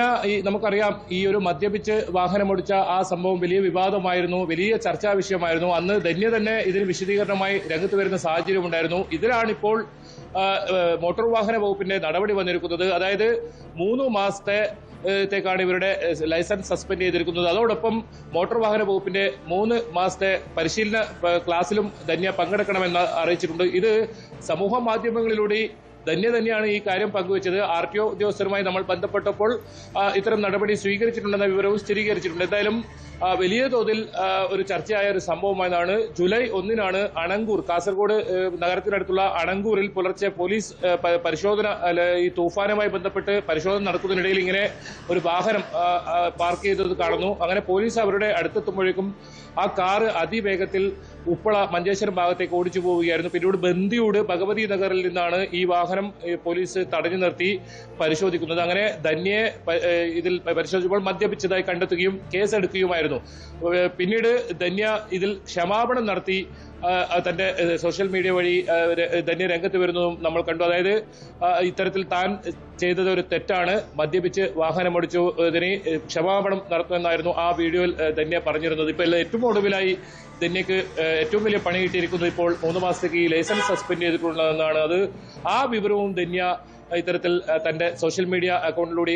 നമുക്കറിയാം, ഈ ഒരു മദ്യപിച്ച് വാഹനമോടിച്ച ആ സംഭവം വലിയ വിവാദമായിരുന്നു, വലിയ ചർച്ചാ വിഷയമായിരുന്നു. അന്ന് ധന്യ തന്നെ ഇതിന് വിശദീകരണമായി രംഗത്ത് വരുന്ന സാഹചര്യം ഉണ്ടായിരുന്നു. ഇതിലാണിപ്പോൾ മോട്ടോർ വാഹന വകുപ്പിന്റെ നടപടി വന്നിരിക്കുന്നത്. അതായത് 3 മാസത്തേക്കാണ് ഇവരുടെ ലൈസൻസ് സസ്പെൻഡ് ചെയ്തിരിക്കുന്നത്. അതോടൊപ്പം മോട്ടോർ വാഹന വകുപ്പിന്റെ 3 മാസത്തെ പരിശീലന ക്ലാസ്സിലും ധന്യ പങ്കെടുക്കണമെന്ന് അറിയിച്ചിട്ടുണ്ട്. ഇത് സമൂഹ മാധ്യമങ്ങളിലൂടെ ധന്യ തന്നെയാണ് ഈ കാര്യം പങ്കുവച്ചത്. RTO ഉദ്യോഗസ്ഥരുമായി നമ്മൾ ബന്ധപ്പെട്ടപ്പോൾ ഇത്തരം നടപടി സ്വീകരിച്ചിട്ടുണ്ടെന്ന വിവരവും സ്ഥിരീകരിച്ചിട്ടുണ്ട്. എന്തായാലും വലിയ തോതിൽ ഒരു ചർച്ചയായ ഒരു സംഭവമായതാണ്. ജൂലൈ 1-നാണ് അണങ്കൂർ, കാസർഗോഡ് നഗരത്തിനടുത്തുള്ള അണങ്കൂറിൽ പുലർച്ചെ പോലീസ് പരിശോധന, ഈ തൂഫാനുമായി ബന്ധപ്പെട്ട് പരിശോധന നടക്കുന്നതിനിടയിൽ ഇങ്ങനെ ഒരു വാഹനം പാർക്ക് ചെയ്തത് കാണുന്നു. അങ്ങനെ പോലീസ് അവരുടെ അടുത്തെത്തുമ്പോഴേക്കും ആ കാറ് അതിവേഗത്തിൽ ഉപ്പള മഞ്ചേശ്വരം ഭാഗത്തേക്ക് ഓടിച്ചു പോവുകയായിരുന്നു. പിന്നീട് ബന്ദിയോട് ഭഗവതി നഗറിൽ നിന്നാണ് ഈ വാഹനം പോലീസ് തടഞ്ഞു നിർത്തി പരിശോധിക്കുന്നത്. അങ്ങനെ ധന്യയെ ഇതിൽ പരിശോധിച്ചപ്പോൾ മദ്യപിച്ചതായി കണ്ടെത്തുകയും കേസെടുക്കുകയുമായിരുന്നു. പിന്നീട് ധന്യ ഇതിൽ ക്ഷമാപണം നടത്തി തന്റെ സോഷ്യൽ മീഡിയ വഴി ധന്യ രംഗത്ത് വരുന്നതും നമ്മൾ കണ്ടു. അതായത് ഇത്തരത്തിൽ താൻ ചെയ്തത് ഒരു തെറ്റാണ്, മദ്യപിച്ച് വാഹനമോടിച്ചതിന് ക്ഷമാപണം നടത്തുമെന്നായിരുന്നു ആ വീഡിയോയിൽ ധന്യ പറഞ്ഞിരുന്നത്. ഇപ്പൊ ഏറ്റവും ഒടുവിലായി ധന്യക്ക് ഏറ്റവും വലിയ പണി കിട്ടിയിരിക്കുന്നത് ഇപ്പോൾ 3 മാസത്തേക്ക് ഈ ലൈസൻസ് സസ്പെൻഡ് ചെയ്തിട്ടുള്ളതെന്നാണ്. അത് ആ വിവരവും ധന്യ ഇത്തരത്തിൽ തന്റെ സോഷ്യൽ മീഡിയ അക്കൗണ്ടിലൂടെ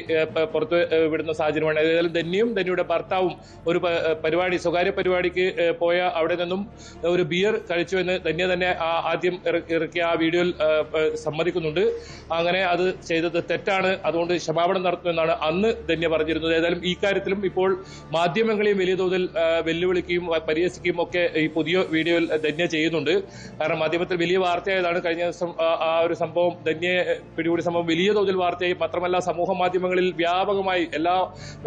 പുറത്ത് വിടുന്ന സാഹചര്യമാണ്. ഏതായാലും ധന്യയും ധന്യയുടെ ഭർത്താവും ഒരു പരിപാടി, സ്വകാര്യ പരിപാടിക്ക് പോയ അവിടെ നിന്നും ഒരു ബിയർ കഴിച്ചുവെന്ന് ധന്യ തന്നെ ആദ്യം ഇറക്കിയ ആ വീഡിയോയിൽ സമ്മതിക്കുന്നുണ്ട്. അങ്ങനെ അത് ചെയ്തത് തെറ്റാണ്, അതുകൊണ്ട് ക്ഷമാപണം നടത്തുമെന്നാണ് അന്ന് ധന്യ പറഞ്ഞിരുന്നത്. ഏതായാലും ഈ കാര്യത്തിലും ഇപ്പോൾ മാധ്യമങ്ങളെയും വലിയ തോതിൽ വെല്ലുവിളിക്കുകയും പരിഹസിക്കുകയും ഒക്കെ ഈ പുതിയ വീഡിയോയിൽ ധന്യ ചെയ്യുന്നുണ്ട്. കാരണം മാധ്യമത്തിൽ വലിയ വാർത്തയായതാണ് കഴിഞ്ഞ ദിവസം ആ ഒരു സംഭവം. ധന്യയെ പിടികൂടി സംഭവം വലിയ തോതിൽ വാർത്തയായി. മാത്രമല്ല സമൂഹ മാധ്യമങ്ങളിൽ വ്യാപകമായി എല്ലാ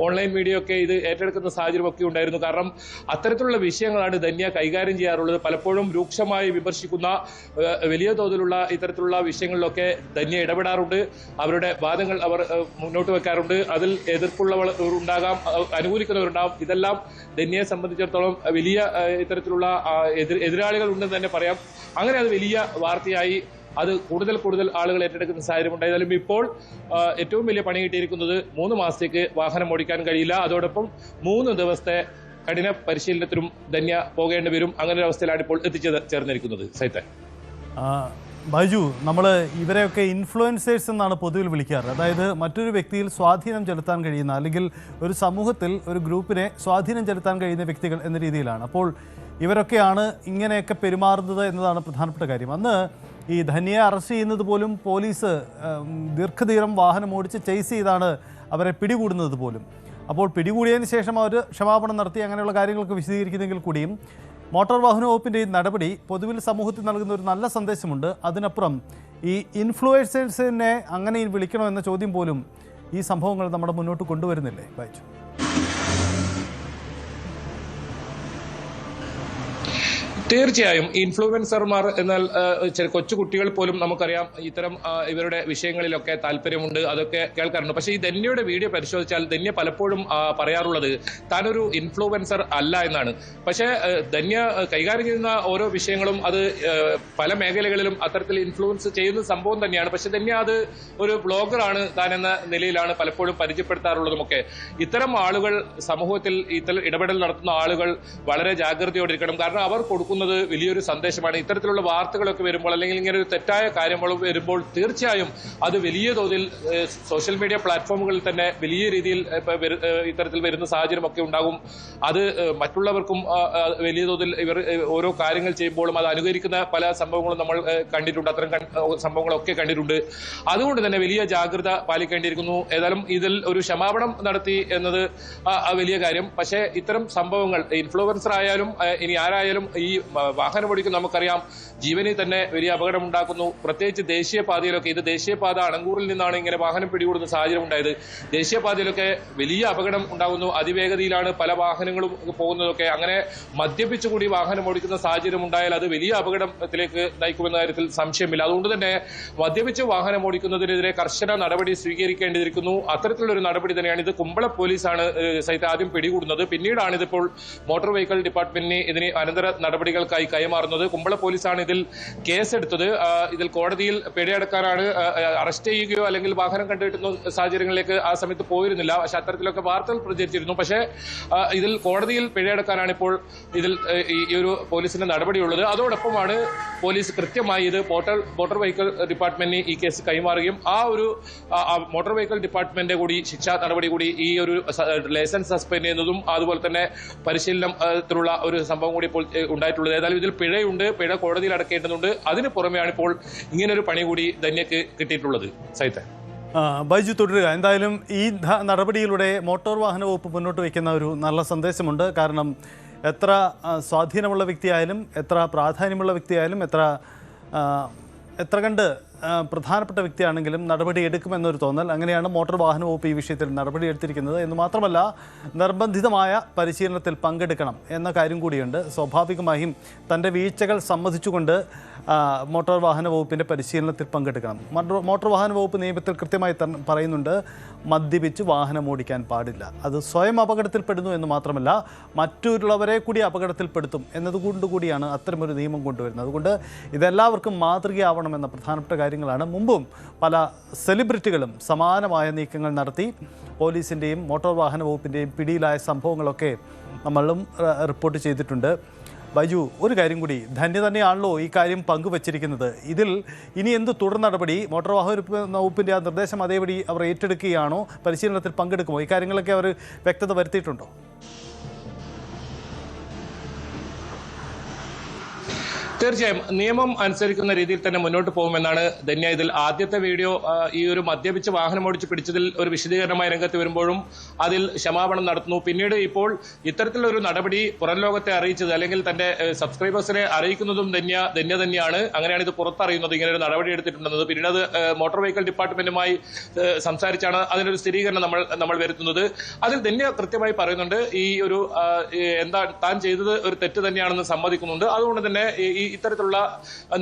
ഓൺലൈൻ മീഡിയ ഒക്കെ ഇത് ഏറ്റെടുക്കുന്ന സാഹചര്യമൊക്കെ ഉണ്ടായിരുന്നു. കാരണം അത്തരത്തിലുള്ള വിഷയങ്ങളാണ് ധന്യ കൈകാര്യം ചെയ്യാറുള്ളത്. പലപ്പോഴും രൂക്ഷമായി വിമർശിക്കുന്ന വലിയ തോതിലുള്ള ഇത്തരത്തിലുള്ള വിഷയങ്ങളിലൊക്കെ ധന്യ ഇടപെടാറുണ്ട്. അവരുടെ വാദങ്ങൾ അവർ മുന്നോട്ട് വെക്കാറുണ്ട്. അതിൽ എതിർപ്പുള്ളവർ ഉണ്ടാകാം, അനുകൂലിക്കുന്നവരുണ്ടാകും. ഇതെല്ലാം ധന്യയെ സംബന്ധിച്ചിടത്തോളം വലിയ ഇത്തരത്തിലുള്ള എതിരാളികൾ ഉണ്ടെന്ന് തന്നെ പറയാം. അങ്ങനെ അത് വലിയ വാർത്തയായി, അത് കൂടുതൽ ആളുകൾ ഏറ്റെടുക്കുന്ന സാഹചര്യം ഉണ്ടായാലും ഇപ്പോൾ ഏറ്റവും വലിയ പണി കിട്ടിയിരിക്കുന്നത് 3 മാസത്തേക്ക് വാഹനം ഓടിക്കാൻ കഴിയില്ല. അതോടൊപ്പം 3 ദിവസത്തെ കഠിന പരിശീലനത്തിനും ധന്യ പോകേണ്ടി വരും. അങ്ങനെ ഒരു അവസ്ഥയിലാണ് ഇപ്പോൾ ചേർന്നിരിക്കുന്നത്. സൈത്തെ,
ബൈജു, നമ്മൾ ഇവരെയൊക്കെ ഇൻഫ്ലുവൻസേഴ്സ് എന്നാണ് പൊതുവിൽ വിളിക്കാറ്. അതായത് മറ്റൊരു വ്യക്തിയിൽ സ്വാധീനം ചെലുത്താൻ കഴിയുന്ന, അല്ലെങ്കിൽ ഒരു സമൂഹത്തിൽ ഒരു ഗ്രൂപ്പിനെ സ്വാധീനം ചെലുത്താൻ കഴിയുന്ന വ്യക്തികൾ എന്ന രീതിയിലാണ്. അപ്പോൾ ഇവരൊക്കെയാണ് ഇങ്ങനെയൊക്കെ പെരുമാറുന്നത് എന്നതാണ് പ്രധാനപ്പെട്ട കാര്യം. അന്ന് ഈ ധന്യയെ അറസ്റ്റ് ചെയ്യുന്നത് പോലും പോലീസ് ദീർഘദൂരം വാഹനം ഓടിച്ച് ചേസ് ചെയ്താണ് അവരെ പിടികൂടുന്നത് പോലും. അപ്പോൾ പിടികൂടിയതിന് ശേഷം അവർ ക്ഷമാപണം നടത്തി അങ്ങനെയുള്ള കാര്യങ്ങളൊക്കെ വിശദീകരിക്കുന്നെങ്കിൽ കൂടിയും മോട്ടോർ വാഹന വകുപ്പിൻ്റെ ഈ നടപടി പൊതുവിൽ സമൂഹത്തിൽ നൽകുന്ന ഒരു നല്ല സന്ദേശമുണ്ട്. അതിനപ്പുറം ഈ ഇൻഫ്ലുവൻസേഴ്സിനെ അങ്ങനെ വിളിക്കണോ എന്ന ചോദ്യം പോലും ഈ സംഭവങ്ങൾ നമ്മുടെ മുന്നോട്ട് കൊണ്ടുവരുന്നില്ലേ വായിച്ചു?
തീർച്ചയായും ഇൻഫ്ലുവൻസർമാർ എന്നാൽ കൊച്ചു കുട്ടികൾ പോലും നമുക്കറിയാം ഇത്തരം ഇവരുടെ വിഷയങ്ങളിലൊക്കെ താല്പര്യമുണ്ട്, അതൊക്കെ കേൾക്കാറുണ്ട്. പക്ഷേ ഈ ധന്യയുടെ വീഡിയോ പരിശോധിച്ചാൽ ധന്യ പലപ്പോഴും പറയാറുള്ളത് താനൊരു ഇൻഫ്ലുവൻസർ അല്ല എന്നാണ്. പക്ഷേ ധന്യ കൈകാര്യം ചെയ്യുന്ന ഓരോ വിഷയങ്ങളും അത് പല മേഖലകളിലും അത്തരത്തിൽ ഇൻഫ്ലുവൻസ് ചെയ്യുന്ന സംഭവം തന്നെയാണ്. പക്ഷെ ധന്യ അത് ഒരു ബ്ലോഗറാണ് താൻ എന്ന നിലയിലാണ് പലപ്പോഴും പരിചയപ്പെടുത്താറുള്ളതുമൊക്കെ. ഇത്തരം ആളുകൾ സമൂഹത്തിൽ ഇത്തരം ഇടപെടൽ നടത്തുന്ന ആളുകൾ വളരെ ജാഗ്രതയോടെ ഇരിക്കണം. കാരണം അവർ കൊടുക്കുന്ന പോകുന്നത് വലിയൊരു സന്ദേശമാണ്. ഇത്തരത്തിലുള്ള വാർത്തകളൊക്കെ വരുമ്പോൾ അല്ലെങ്കിൽ ഇങ്ങനെ ഒരു തെറ്റായ കാര്യങ്ങൾ വരുമ്പോൾ തീർച്ചയായും അത് വലിയ തോതിൽ സോഷ്യൽ മീഡിയ പ്ലാറ്റ്ഫോമുകളിൽ തന്നെ വലിയ രീതിയിൽ ഇത്തരത്തിൽ വരുന്ന സാഹചര്യമൊക്കെ ഉണ്ടാകും. അത് മറ്റുള്ളവർക്കും വലിയ തോതിൽ ഇവർ ഓരോ കാര്യങ്ങൾ ചെയ്യുമ്പോഴും അത് അനുകരിക്കുന്ന പല സംഭവങ്ങളും നമ്മൾ കണ്ടിട്ടുണ്ട്. അത്തരം സംഭവങ്ങളൊക്കെ കണ്ടിട്ടുണ്ട്. അതുകൊണ്ട് തന്നെ വലിയ ജാഗ്രത പാലിക്കേണ്ടിയിരിക്കുന്നു. ഏതായാലും ഇതിൽ ഒരു ക്ഷമാപണം നടത്തി എന്നത് വലിയ കാര്യം. പക്ഷേ ഇത്തരം സംഭവങ്ങൾ ഇൻഫ്ലുവൻസർ ആയാലും ഇനി ആരായാലും ഈ വാഹനം ഓടിക്കും നമുക്കറിയാം ജീവനിൽ തന്നെ വലിയ അപകടം ഉണ്ടാക്കുന്നു. പ്രത്യേകിച്ച് ദേശീയപാതയിലൊക്കെ, ഇത് ദേശീയപാത അണങ്കൂറിൽ നിന്നാണ് ഇങ്ങനെ വാഹനം പിടികൂടുന്ന സാഹചര്യം ഉണ്ടായത്. ദേശീയപാതയിലൊക്കെ വലിയ അപകടം ഉണ്ടാകുന്നു. അതിവേഗതയിലാണ് പല വാഹനങ്ങളും പോകുന്നതൊക്കെ. അങ്ങനെ മദ്യപിച്ചുകൂടി വാഹനം ഓടിക്കുന്ന സാഹചര്യം ഉണ്ടായാൽ അത് വലിയ അപകടത്തിലേക്ക് നയിക്കുമെന്ന കാര്യത്തിൽ സംശയമില്ല. അതുകൊണ്ട് തന്നെ മദ്യപിച്ച് വാഹനം ഓടിക്കുന്നതിനെതിരെ കർശന നടപടി സ്വീകരിക്കേണ്ടിയിരിക്കുന്നു. അത്തരത്തിലൊരു നടപടി തന്നെയാണ് ഇത്. കുമ്പള പോലീസാണ് സൈറ്റ് ആദ്യം പിടികൂടുന്നത്. പിന്നീടാണ് ഇതിപ്പോൾ മോട്ടോർ വെഹിക്കിൾ ഡിപ്പാർട്ട്മെന്റിന് ഇതിന് അനന്തര നടപടികൾക്കായി കൈമാറുന്നത്. കുമ്പള പോലീസാണ് ഇതിൽ കേസെടുത്തത്. ഇതിൽ കോടതിയിൽ പിഴയടക്കാനാണ് അറസ്റ്റ് ചെയ്യുകയോ അല്ലെങ്കിൽ വാഹനം കണ്ടുകിട്ടുന്ന സാഹചര്യങ്ങളിലേക്ക് ആ സമയത്ത് പോയിരുന്നില്ല. പക്ഷെ അത്തരത്തിലൊക്കെ വാർത്തകൾ പ്രചരിച്ചിരുന്നു. പക്ഷേ ഇതിൽ കോടതിയിൽ പിഴയടക്കാനാണ് ഇപ്പോൾ ഇതിൽ ഈ ഒരു പോലീസിന്റെ നടപടിയുള്ളത്. അതോടൊപ്പമാണ് പോലീസ് കൃത്യമായി ഇത് മോട്ടോർ വെഹിക്കിൾ ഡിപ്പാർട്ട്മെന്റിന് ഈ കേസ് കൈമാറുകയും ആ ഒരു മോട്ടോർ വെഹിക്കിൾ ഡിപ്പാർട്ട്മെന്റിന്റെ കൂടി ശിക്ഷാ നടപടി കൂടി ഈ ഒരു ലൈസൻസ് സസ്പെൻഡ് ചെയ്യുന്നതും അതുപോലെ തന്നെ പരിശീലനത്തിലുള്ള ഒരു സംഭവം കൂടി ഇപ്പോൾ ഉണ്ടായിട്ടുള്ളത്. ഏതായാലും ഇതിൽ പിഴയുണ്ട്. പിഴ കോടതിയിൽ അടക്കേണ്ടതുണ്ട്. അതിന് പുറമെയാണ് ഇപ്പോൾ ഇങ്ങനൊരു പണി കൂടി ധന്യക്ക് കിട്ടിയിട്ടുള്ളത്. സൈത്തെ
ബൈജു തുടരുക. എന്തായാലും ഈ നടപടിയിലൂടെ മോട്ടോർ വാഹന വകുപ്പ് മുന്നോട്ട് വയ്ക്കുന്ന ഒരു നല്ല സന്ദേശമുണ്ട്. കാരണം എത്ര സ്വാധീനമുള്ള വ്യക്തിയായാലും, എത്ര പ്രാധാന്യമുള്ള വ്യക്തിയായാലും, എത്ര കണ്ട് പ്രധാനപ്പെട്ട വ്യക്തിയാണെങ്കിലും നടപടി എടുക്കുമെന്നൊരു തോന്നൽ. അങ്ങനെയാണ് മോട്ടോർ വാഹന വകുപ്പ് ഈ വിഷയത്തിൽ നടപടി എടുത്തിരിക്കുന്നത്. എന്ന് മാത്രമല്ല നിർബന്ധിതമായ പരിശീലനത്തിൽ പങ്കെടുക്കണം എന്ന കാര്യം കൂടിയുണ്ട്. സ്വാഭാവികമായും തൻ്റെ വീഴ്ചകൾ സമ്മതിച്ചുകൊണ്ട് മോട്ടോർ വാഹന വകുപ്പിൻ്റെ പരിശീലനത്തിൽ പങ്കെടുക്കണം. മോട്ടോർ വാഹന വകുപ്പ് നിയമത്തിൽ കൃത്യമായി പറയുന്നുണ്ട്, മദ്യപിച്ച് വാഹനം ഓടിക്കാൻ പാടില്ല. അത് സ്വയം അപകടത്തിൽപ്പെടുന്നു എന്ന് മാത്രമല്ല മറ്റുള്ളവരെ കൂടി അപകടത്തിൽപ്പെടുത്തും എന്നതുകൊണ്ടുകൂടിയാണ് അത്തരമൊരു നിയമം കൊണ്ടുവരുന്നത്. അതുകൊണ്ട് ഇതെല്ലാവർക്കും മാതൃകയാവണമെന്ന പ്രധാനപ്പെട്ട കാര്യങ്ങളാണ്. മുമ്പും പല സെലിബ്രിറ്റികളും സമാനമായ നീക്കങ്ങൾ നടത്തി പോലീസിൻ്റെയും മോട്ടോർ വാഹന വകുപ്പിൻ്റെയും പിടിയിലായ സംഭവങ്ങളൊക്കെ നമ്മളും റിപ്പോർട്ട് ചെയ്തിട്ടുണ്ട്. ബൈജു, ഒരു കാര്യം കൂടി, ധന്യ തന്നെയാണല്ലോ ഈ കാര്യം പങ്കുവച്ചിരിക്കുന്നത്. ഇതിൽ ഇനി എന്ത് തുടർ നടപടി? മോട്ടോർ വാഹന വകുപ്പിൻ്റെ ആ നിർദ്ദേശം അതേപടി അവർ ഏറ്റെടുക്കുകയാണോ? പരിശീലനത്തിൽ പങ്കെടുക്കുമോ? ഈ കാര്യങ്ങളൊക്കെ അവർ വ്യക്തത വരുത്തിയിട്ടുണ്ടോ?
തീർച്ചയായും നിയമം അനുസരിക്കുന്ന രീതിയിൽ തന്നെ മുന്നോട്ട് പോകുമെന്നാണ് ധന്യ. ഇതിൽ ആദ്യത്തെ വീഡിയോ ഈ ഒരു മദ്യപിച്ച് വാഹനം ഓടിച്ച് പിടിച്ചതിൽ ഒരു വിശദീകരണമായി രംഗത്ത് വരുമ്പോഴും അതിൽ ക്ഷമാപണം നടത്തുന്നു. പിന്നീട് ഇപ്പോൾ ഇത്തരത്തിലൊരു നടപടി പുറം ലോകത്തെ അറിയിച്ചത് അല്ലെങ്കിൽ തന്റെ സബ്സ്ക്രൈബേഴ്സിനെ അറിയിക്കുന്നതും ധന്യ തന്നെയാണ്. അങ്ങനെയാണ് ഇത് പുറത്തറിയുന്നത്, ഇങ്ങനെ ഒരു നടപടി എടുത്തിട്ടുണ്ടെന്നത്. പിന്നീട് അത് മോട്ടോർ വെഹിക്കിൾ ഡിപ്പാർട്ട്മെന്റുമായി സംസാരിച്ചാണ് അതിനൊരു സ്ഥിരീകരണം നമ്മൾ വരുത്തുന്നത്. അതിൽ ധന്യ കൃത്യമായി പറയുന്നുണ്ട്, ഈ ഒരു താൻ ചെയ്തത് ഒരു തെറ്റ് തന്നെയാണെന്ന് സമ്മതിക്കുന്നുണ്ട്. അതുകൊണ്ട് തന്നെ ഈ ഇത്തരത്തിലുള്ള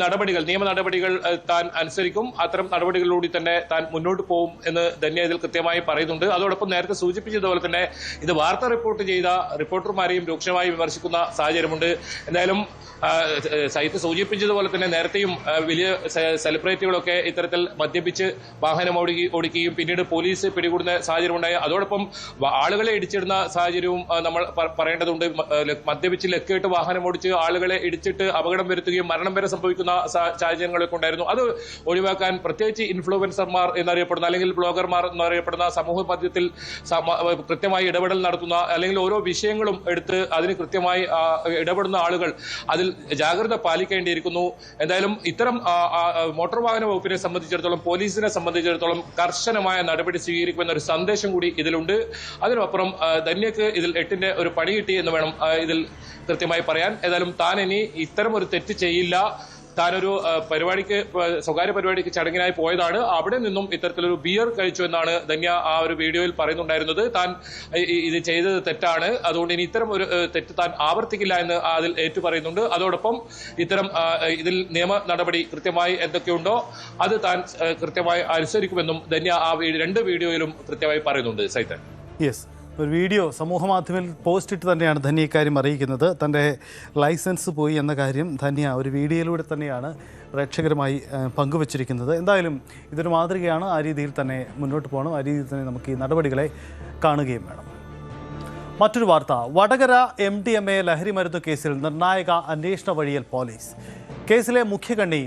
നടപടികൾ, നിയമ നടപടികൾ താൻ അനുസരിക്കും. അത്തരം നടപടികളിലൂടെ തന്നെ താൻ മുന്നോട്ട് പോകും എന്ന് ധന്യ ഇതിൽ കൃത്യമായി പറയുന്നുണ്ട്. അതോടൊപ്പം നേരത്തെ സൂചിപ്പിച്ചതുപോലെ തന്നെ ഇത് വാർത്ത റിപ്പോർട്ട് ചെയ്ത റിപ്പോർട്ടർമാരെയും രൂക്ഷമായി വിമർശിക്കുന്ന സാഹചര്യമുണ്ട്. എന്തായാലും സൈറ്റ് സൂചിപ്പിച്ചതുപോലെ തന്നെ നേരത്തെയും വലിയ സെലിബ്രിറ്റികളൊക്കെ ഇത്തരത്തിൽ മദ്യപിച്ച് വാഹനം ഓടിക്കുകയും പിന്നീട് പോലീസ് പിടികൂടുന്ന സാഹചര്യമുണ്ടായി. അതോടൊപ്പം ആളുകളെ ഇടിച്ചിടുന്ന സാഹചര്യവും നമ്മൾ പറയേണ്ടതുണ്ട്. മദ്യപിച്ച് ലക്കിയിട്ട് വാഹനം ഓടിച്ച് ആളുകളെ ഇടിച്ചിട്ട് അപകടം വരുത്തുകയും മരണം വരെ സംഭവിക്കുന്ന സാഹചര്യങ്ങളൊക്കെ ഉണ്ടായിരുന്നു. അത് ഒഴിവാക്കാൻ പ്രത്യേകിച്ച് ഇൻഫ്ലുവൻസർമാർ എന്നറിയപ്പെടുന്ന അല്ലെങ്കിൽ ബ്ലോഗർമാർ എന്നറിയപ്പെടുന്ന സമൂഹ മധ്യത്തിൽ കൃത്യമായി ഇടപെടൽ നടത്തുന്ന അല്ലെങ്കിൽ ഓരോ വിഷയങ്ങളും എടുത്ത് അതിന് കൃത്യമായി ഇടപെടുന്ന ആളുകൾ അതിൽ ജാഗ്രത പാലിക്കേണ്ടിയിരിക്കുന്നു. എന്തായാലും ഇത്തരം മോട്ടോർ വാഹന വകുപ്പിനെ സംബന്ധിച്ചിടത്തോളം, പോലീസിനെ സംബന്ധിച്ചിടത്തോളം കർശനമായ നടപടി സ്വീകരിക്കുമെന്നൊരു സന്ദേശം കൂടി ഇതിലുണ്ട്. അതിനപ്പുറം ധന്യക്ക് ഇതിൽ 8ന്റെ ഒരു പണി കിട്ടി എന്ന് വേണം ഇതിൽ കൃത്യമായി പറയാൻ. ഏതായാലും താൻ ഇനി ഇത്തരം ഒരു തെറ്റ് ചെയ്യില്ല. താനൊരു സ്വകാര്യ പരിപാടിക്ക് ചടങ്ങിനായി പോയതാണ്. അവിടെ നിന്നും ഇത്തരത്തിലൊരു ബിയർ കഴിച്ചു എന്നാണ് ധന്യ ആ ഒരു വീഡിയോയിൽ പറയുന്നുണ്ടായിരുന്നത്. താൻ ഇത് ചെയ്തത് തെറ്റാണ്, അതുകൊണ്ട് ഇനി ഇത്തരം ഒരു തെറ്റ് താൻ ആവർത്തിക്കില്ല എന്ന് അതിൽ ഏറ്റുപറയുന്നുണ്ട്. അതോടൊപ്പം ഇതിൽ നിയമ നടപടി കൃത്യമായി എന്തൊക്കെയുണ്ടോ അത് താൻ കൃത്യമായി അനുസരിക്കുമെന്നും ധന്യ ആ 2 വീഡിയോയിലും കൃത്യമായി പറയുന്നുണ്ട്. സൈതൻ,
യെസ്, ഒരു വീഡിയോ സമൂഹമാധ്യമത്തിൽ പോസ്റ്റ് ഇട്ട് തന്നെയാണ് ധന്യ ഇക്കാര്യം അറിയിക്കുന്നത്. തൻ്റെ ലൈസൻസ് പോയി എന്ന കാര്യം ധന്യ ഒരു വീഡിയോയിലൂടെ തന്നെയാണ് പ്രേക്ഷകരുമായി പങ്കുവച്ചിരിക്കുന്നത്. എന്തായാലും ഇതൊരു മാതൃകയാണ്. ആ രീതിയിൽ തന്നെ മുന്നോട്ട് പോകണം. ആ രീതിയിൽ തന്നെ നമുക്ക് ഈ നടപടികളെ കാണുകയും വേണം. മറ്റൊരു വാർത്ത. വടകര MDMA ലഹരിമരുന്ന് കേസിൽ നിർണായക അന്വേഷണ വഴിയിൽ പോലീസ്. കേസിലെ മുഖ്യകണ്ണി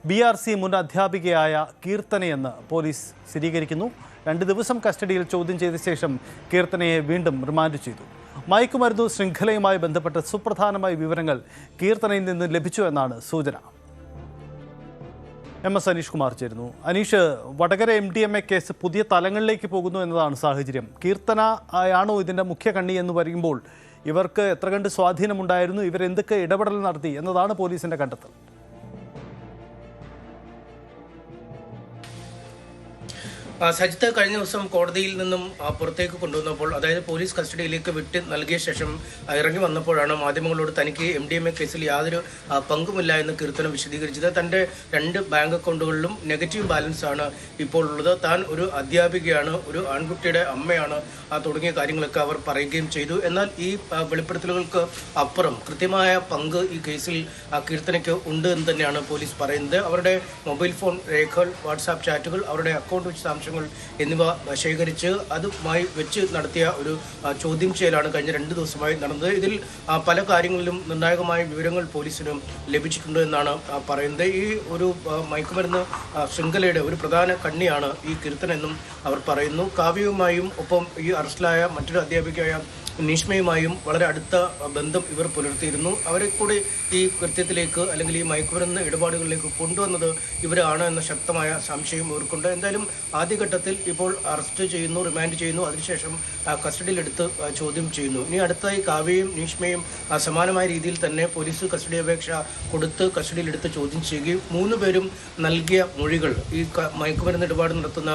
BRC മുൻ അധ്യാപികയായ കീർത്തനയെന്ന് പോലീസ് സ്ഥിരീകരിക്കുന്നു. 2 ദിവസം കസ്റ്റഡിയിൽ ചോദ്യം ചെയ്ത ശേഷം കീർത്തനയെ വീണ്ടും റിമാൻഡ് ചെയ്തു. മയക്കുമരുന്ന് ശൃംഖലയുമായി ബന്ധപ്പെട്ട് സുപ്രധാനമായ വിവരങ്ങൾ കീർത്തനയിൽ നിന്ന് ലഭിച്ചു എന്നാണ് സൂചന. MS അനീഷ് കുമാർ ചേരുന്നു. അനീഷ്, വടകര MDMA കേസ് പുതിയ തലങ്ങളിലേക്ക് പോകുന്നു എന്നതാണ് സാഹചര്യം. കീർത്തന ആണോ ഇതിൻ്റെ മുഖ്യ കണ്ണി എന്ന് പറയുമ്പോൾ ഇവർക്ക് എത്ര കണ്ട് സ്വാധീനമുണ്ടായിരുന്നു, ഇവരെന്തൊക്കെ ഇടപെടൽ നടത്തി എന്നതാണ് പോലീസിൻ്റെ കണ്ടെത്തൽ.
സജിത്ത് കഴിഞ്ഞ ദിവസം കോടതിയിൽ നിന്നും പുറത്തേക്ക് കൊണ്ടുവന്നപ്പോൾ, അതായത് പോലീസ് കസ്റ്റഡിയിലേക്ക് വിട്ട് നൽകിയ ശേഷം ഇറങ്ങി വന്നപ്പോഴാണ് മാധ്യമങ്ങളോട് തനിക്ക് MDMA കേസിൽ യാതൊരു പങ്കുമില്ല എന്ന് കീർത്തനം വിശദീകരിച്ചത്. തൻ്റെ 2 ബാങ്ക് അക്കൗണ്ടുകളിലും നെഗറ്റീവ് ബാലൻസ് ആണ് ഇപ്പോൾ ഉള്ളത്. താൻ ഒരു അധ്യാപികയാണ്, ഒരു ആൺകുട്ടിയുടെ അമ്മയാണ് തുടങ്ങിയ കാര്യങ്ങളൊക്കെ അവർ പറയുകയും ചെയ്തു. എന്നാൽ ഈ വെളിപ്പെടുത്തലുകൾക്ക് അപ്പുറം കൃത്യമായ പങ്ക് ഈ കേസിൽ കീർത്തനയ്ക്ക് ഉണ്ട് എന്ന് തന്നെയാണ് പോലീസ് പറയുന്നത്. അവരുടെ മൊബൈൽ ഫോൺ രേഖകൾ, വാട്സാപ്പ് ചാറ്റുകൾ, അവരുടെ അക്കൗണ്ട് വിശദാംശങ്ങൾ എന്നിവ ശേഖരിച്ച് അതുമായി വെച്ച് നടത്തിയ ഒരു ചോദ്യം ചെയ്യലാണ് കഴിഞ്ഞ 2 ദിവസമായി നടന്നത്. ഇതിൽ പല കാര്യങ്ങളിലും നിർണായകമായ വിവരങ്ങൾ പോലീസിന് ലഭിച്ചിട്ടുണ്ട് എന്നാണ് പറയുന്നത്. ഈ ഒരു മയക്കുമരുന്ന് ശൃംഖലയുടെ ഒരു പ്രധാന കണ്ണിയാണ് ഈ കീർത്തന എന്നും അവർ പറയുന്നു. കാവ്യവുമായും ഒപ്പം ഈ അറസ്റ്റിലായ മറ്റൊരു അധ്യാപികയായ നീഷ്മയുമായും വളരെ അടുത്ത ബന്ധം ഇവർ പുലർത്തിയിരുന്നു. അവരെ കൂടി ഈ കൃത്യത്തിലേക്ക് അല്ലെങ്കിൽ ഈ മയക്കുമരുന്ന് ഇടപാടുകളിലേക്ക് കൊണ്ടുവന്നത് ഇവരാണ് എന്ന ശക്തമായ സംശയം ഇവർക്കുണ്ട്. എന്തായാലും ആദ്യഘട്ടത്തിൽ ഇപ്പോൾ അറസ്റ്റ് ചെയ്യുന്നു, റിമാൻഡ് ചെയ്യുന്നു, അതിനുശേഷം കസ്റ്റഡിയിലെടുത്ത് ചോദ്യം ചെയ്യുന്നു. ഇനി അടുത്തായി കാവ്യയും നീഷ്മയും സമാനമായ രീതിയിൽ തന്നെ പോലീസ് കസ്റ്റഡി അപേക്ഷ കൊടുത്ത് കസ്റ്റഡിയിലെടുത്ത് ചോദ്യം ചെയ്യുകയും 3 പേരും നൽകിയ മൊഴികൾ, ഈ മയക്കുമരുന്ന് ഇടപാട് നടത്തുന്ന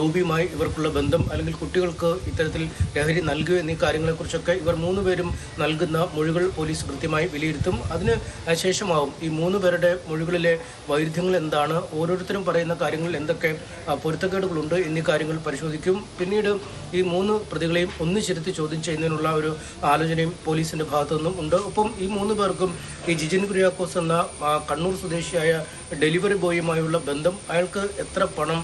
ലോബിയുമായി ഇവർക്കുള്ള ബന്ധം അല്ലെങ്കിൽ കുട്ടികൾക്ക് ഇത്തരത്തിൽ ലഹരി നൽകുക എന്നീ കാര്യങ്ങളെക്കുറിച്ചൊക്കെ ഇവർ 3 പേരും നൽകുന്ന മൊഴികൾ പോലീസ് കൃത്യമായി വിലയിരുത്തും. അതിന് ശേഷമാവും ഈ 3 പേരുടെ മൊഴികളിലെ വൈരുദ്ധ്യങ്ങൾ എന്താണ്, ഓരോരുത്തരും പറയുന്ന കാര്യങ്ങളിൽ എന്തൊക്കെ പൊരുത്തക്കേടുകളുണ്ട് എന്നീ കാര്യങ്ങൾ പരിശോധിക്കും. പിന്നീട് ഈ 3 പ്രതികളെയും ഒന്നിച്ചിരുത്തി ചോദ്യം ചെയ്യുന്നതിനുള്ള ഒരു ആലോചനയും പോലീസിന്റെ ഭാഗത്തു നിന്നും ഉണ്ട്. ഒപ്പം ഈ 3 പേർക്കും ഈ ജിജിൻ കുര്യാക്കോസ് എന്ന കണ്ണൂർ സ്വദേശിയായ ഡെലിവറി ബോയുമായുള്ള ബന്ധം, അയാൾക്ക് എത്ര പണം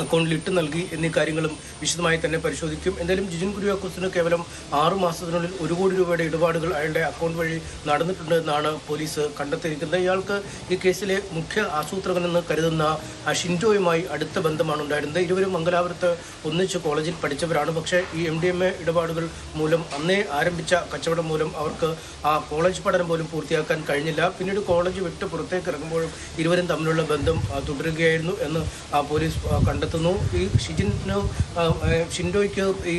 അക്കൗണ്ടിൽ ഇട്ട് നൽകി എന്നീ കാര്യങ്ങളും വിശദമായി തന്നെ പരിശോധിക്കും. എന്തായാലും ജിജിൻ കുര്യാക്കോസിന് കേവലം 6 മാസത്തിനുള്ളിൽ 1 കോടി രൂപയുടെ ഇടപാടുകൾ അയാളുടെ അക്കൗണ്ട് വഴി നടന്നിട്ടുണ്ട് എന്നാണ് പോലീസ് കണ്ടെത്തിയിരിക്കുന്നത്. ഇയാൾക്ക് ഈ കേസിലെ മുഖ്യ ആസൂത്രകനെന്ന് കരുതുന്ന ഷിൻഡോയുമായി അടുത്ത ബന്ധമാണ് ഉണ്ടായിരുന്നത്. ഇരുവരും മംഗലാപുരത്ത് ഒന്നിച്ച് കോളേജിൽ പഠിച്ചവരാണ്. പക്ഷേ ഈ MDMA ഇടപാടുകൾ മൂലം, അന്നേ ആരംഭിച്ച കച്ചവടം മൂലം അവർക്ക് ആ കോളേജ് പഠനം പോലും പൂർത്തിയാക്കാൻ കഴിഞ്ഞില്ല. പിന്നീട് കോളേജ് വിട്ട് പുറത്തേക്ക് ഇറങ്ങുമ്പോഴും ഇരുവരും തമ്മിലുള്ള ബന്ധം തുടരുകയായിരുന്നു എന്ന് പോലീസ് കണ്ടെത്തുന്നു. ഈ ഷിൻഡോയ്ക്ക് ഈ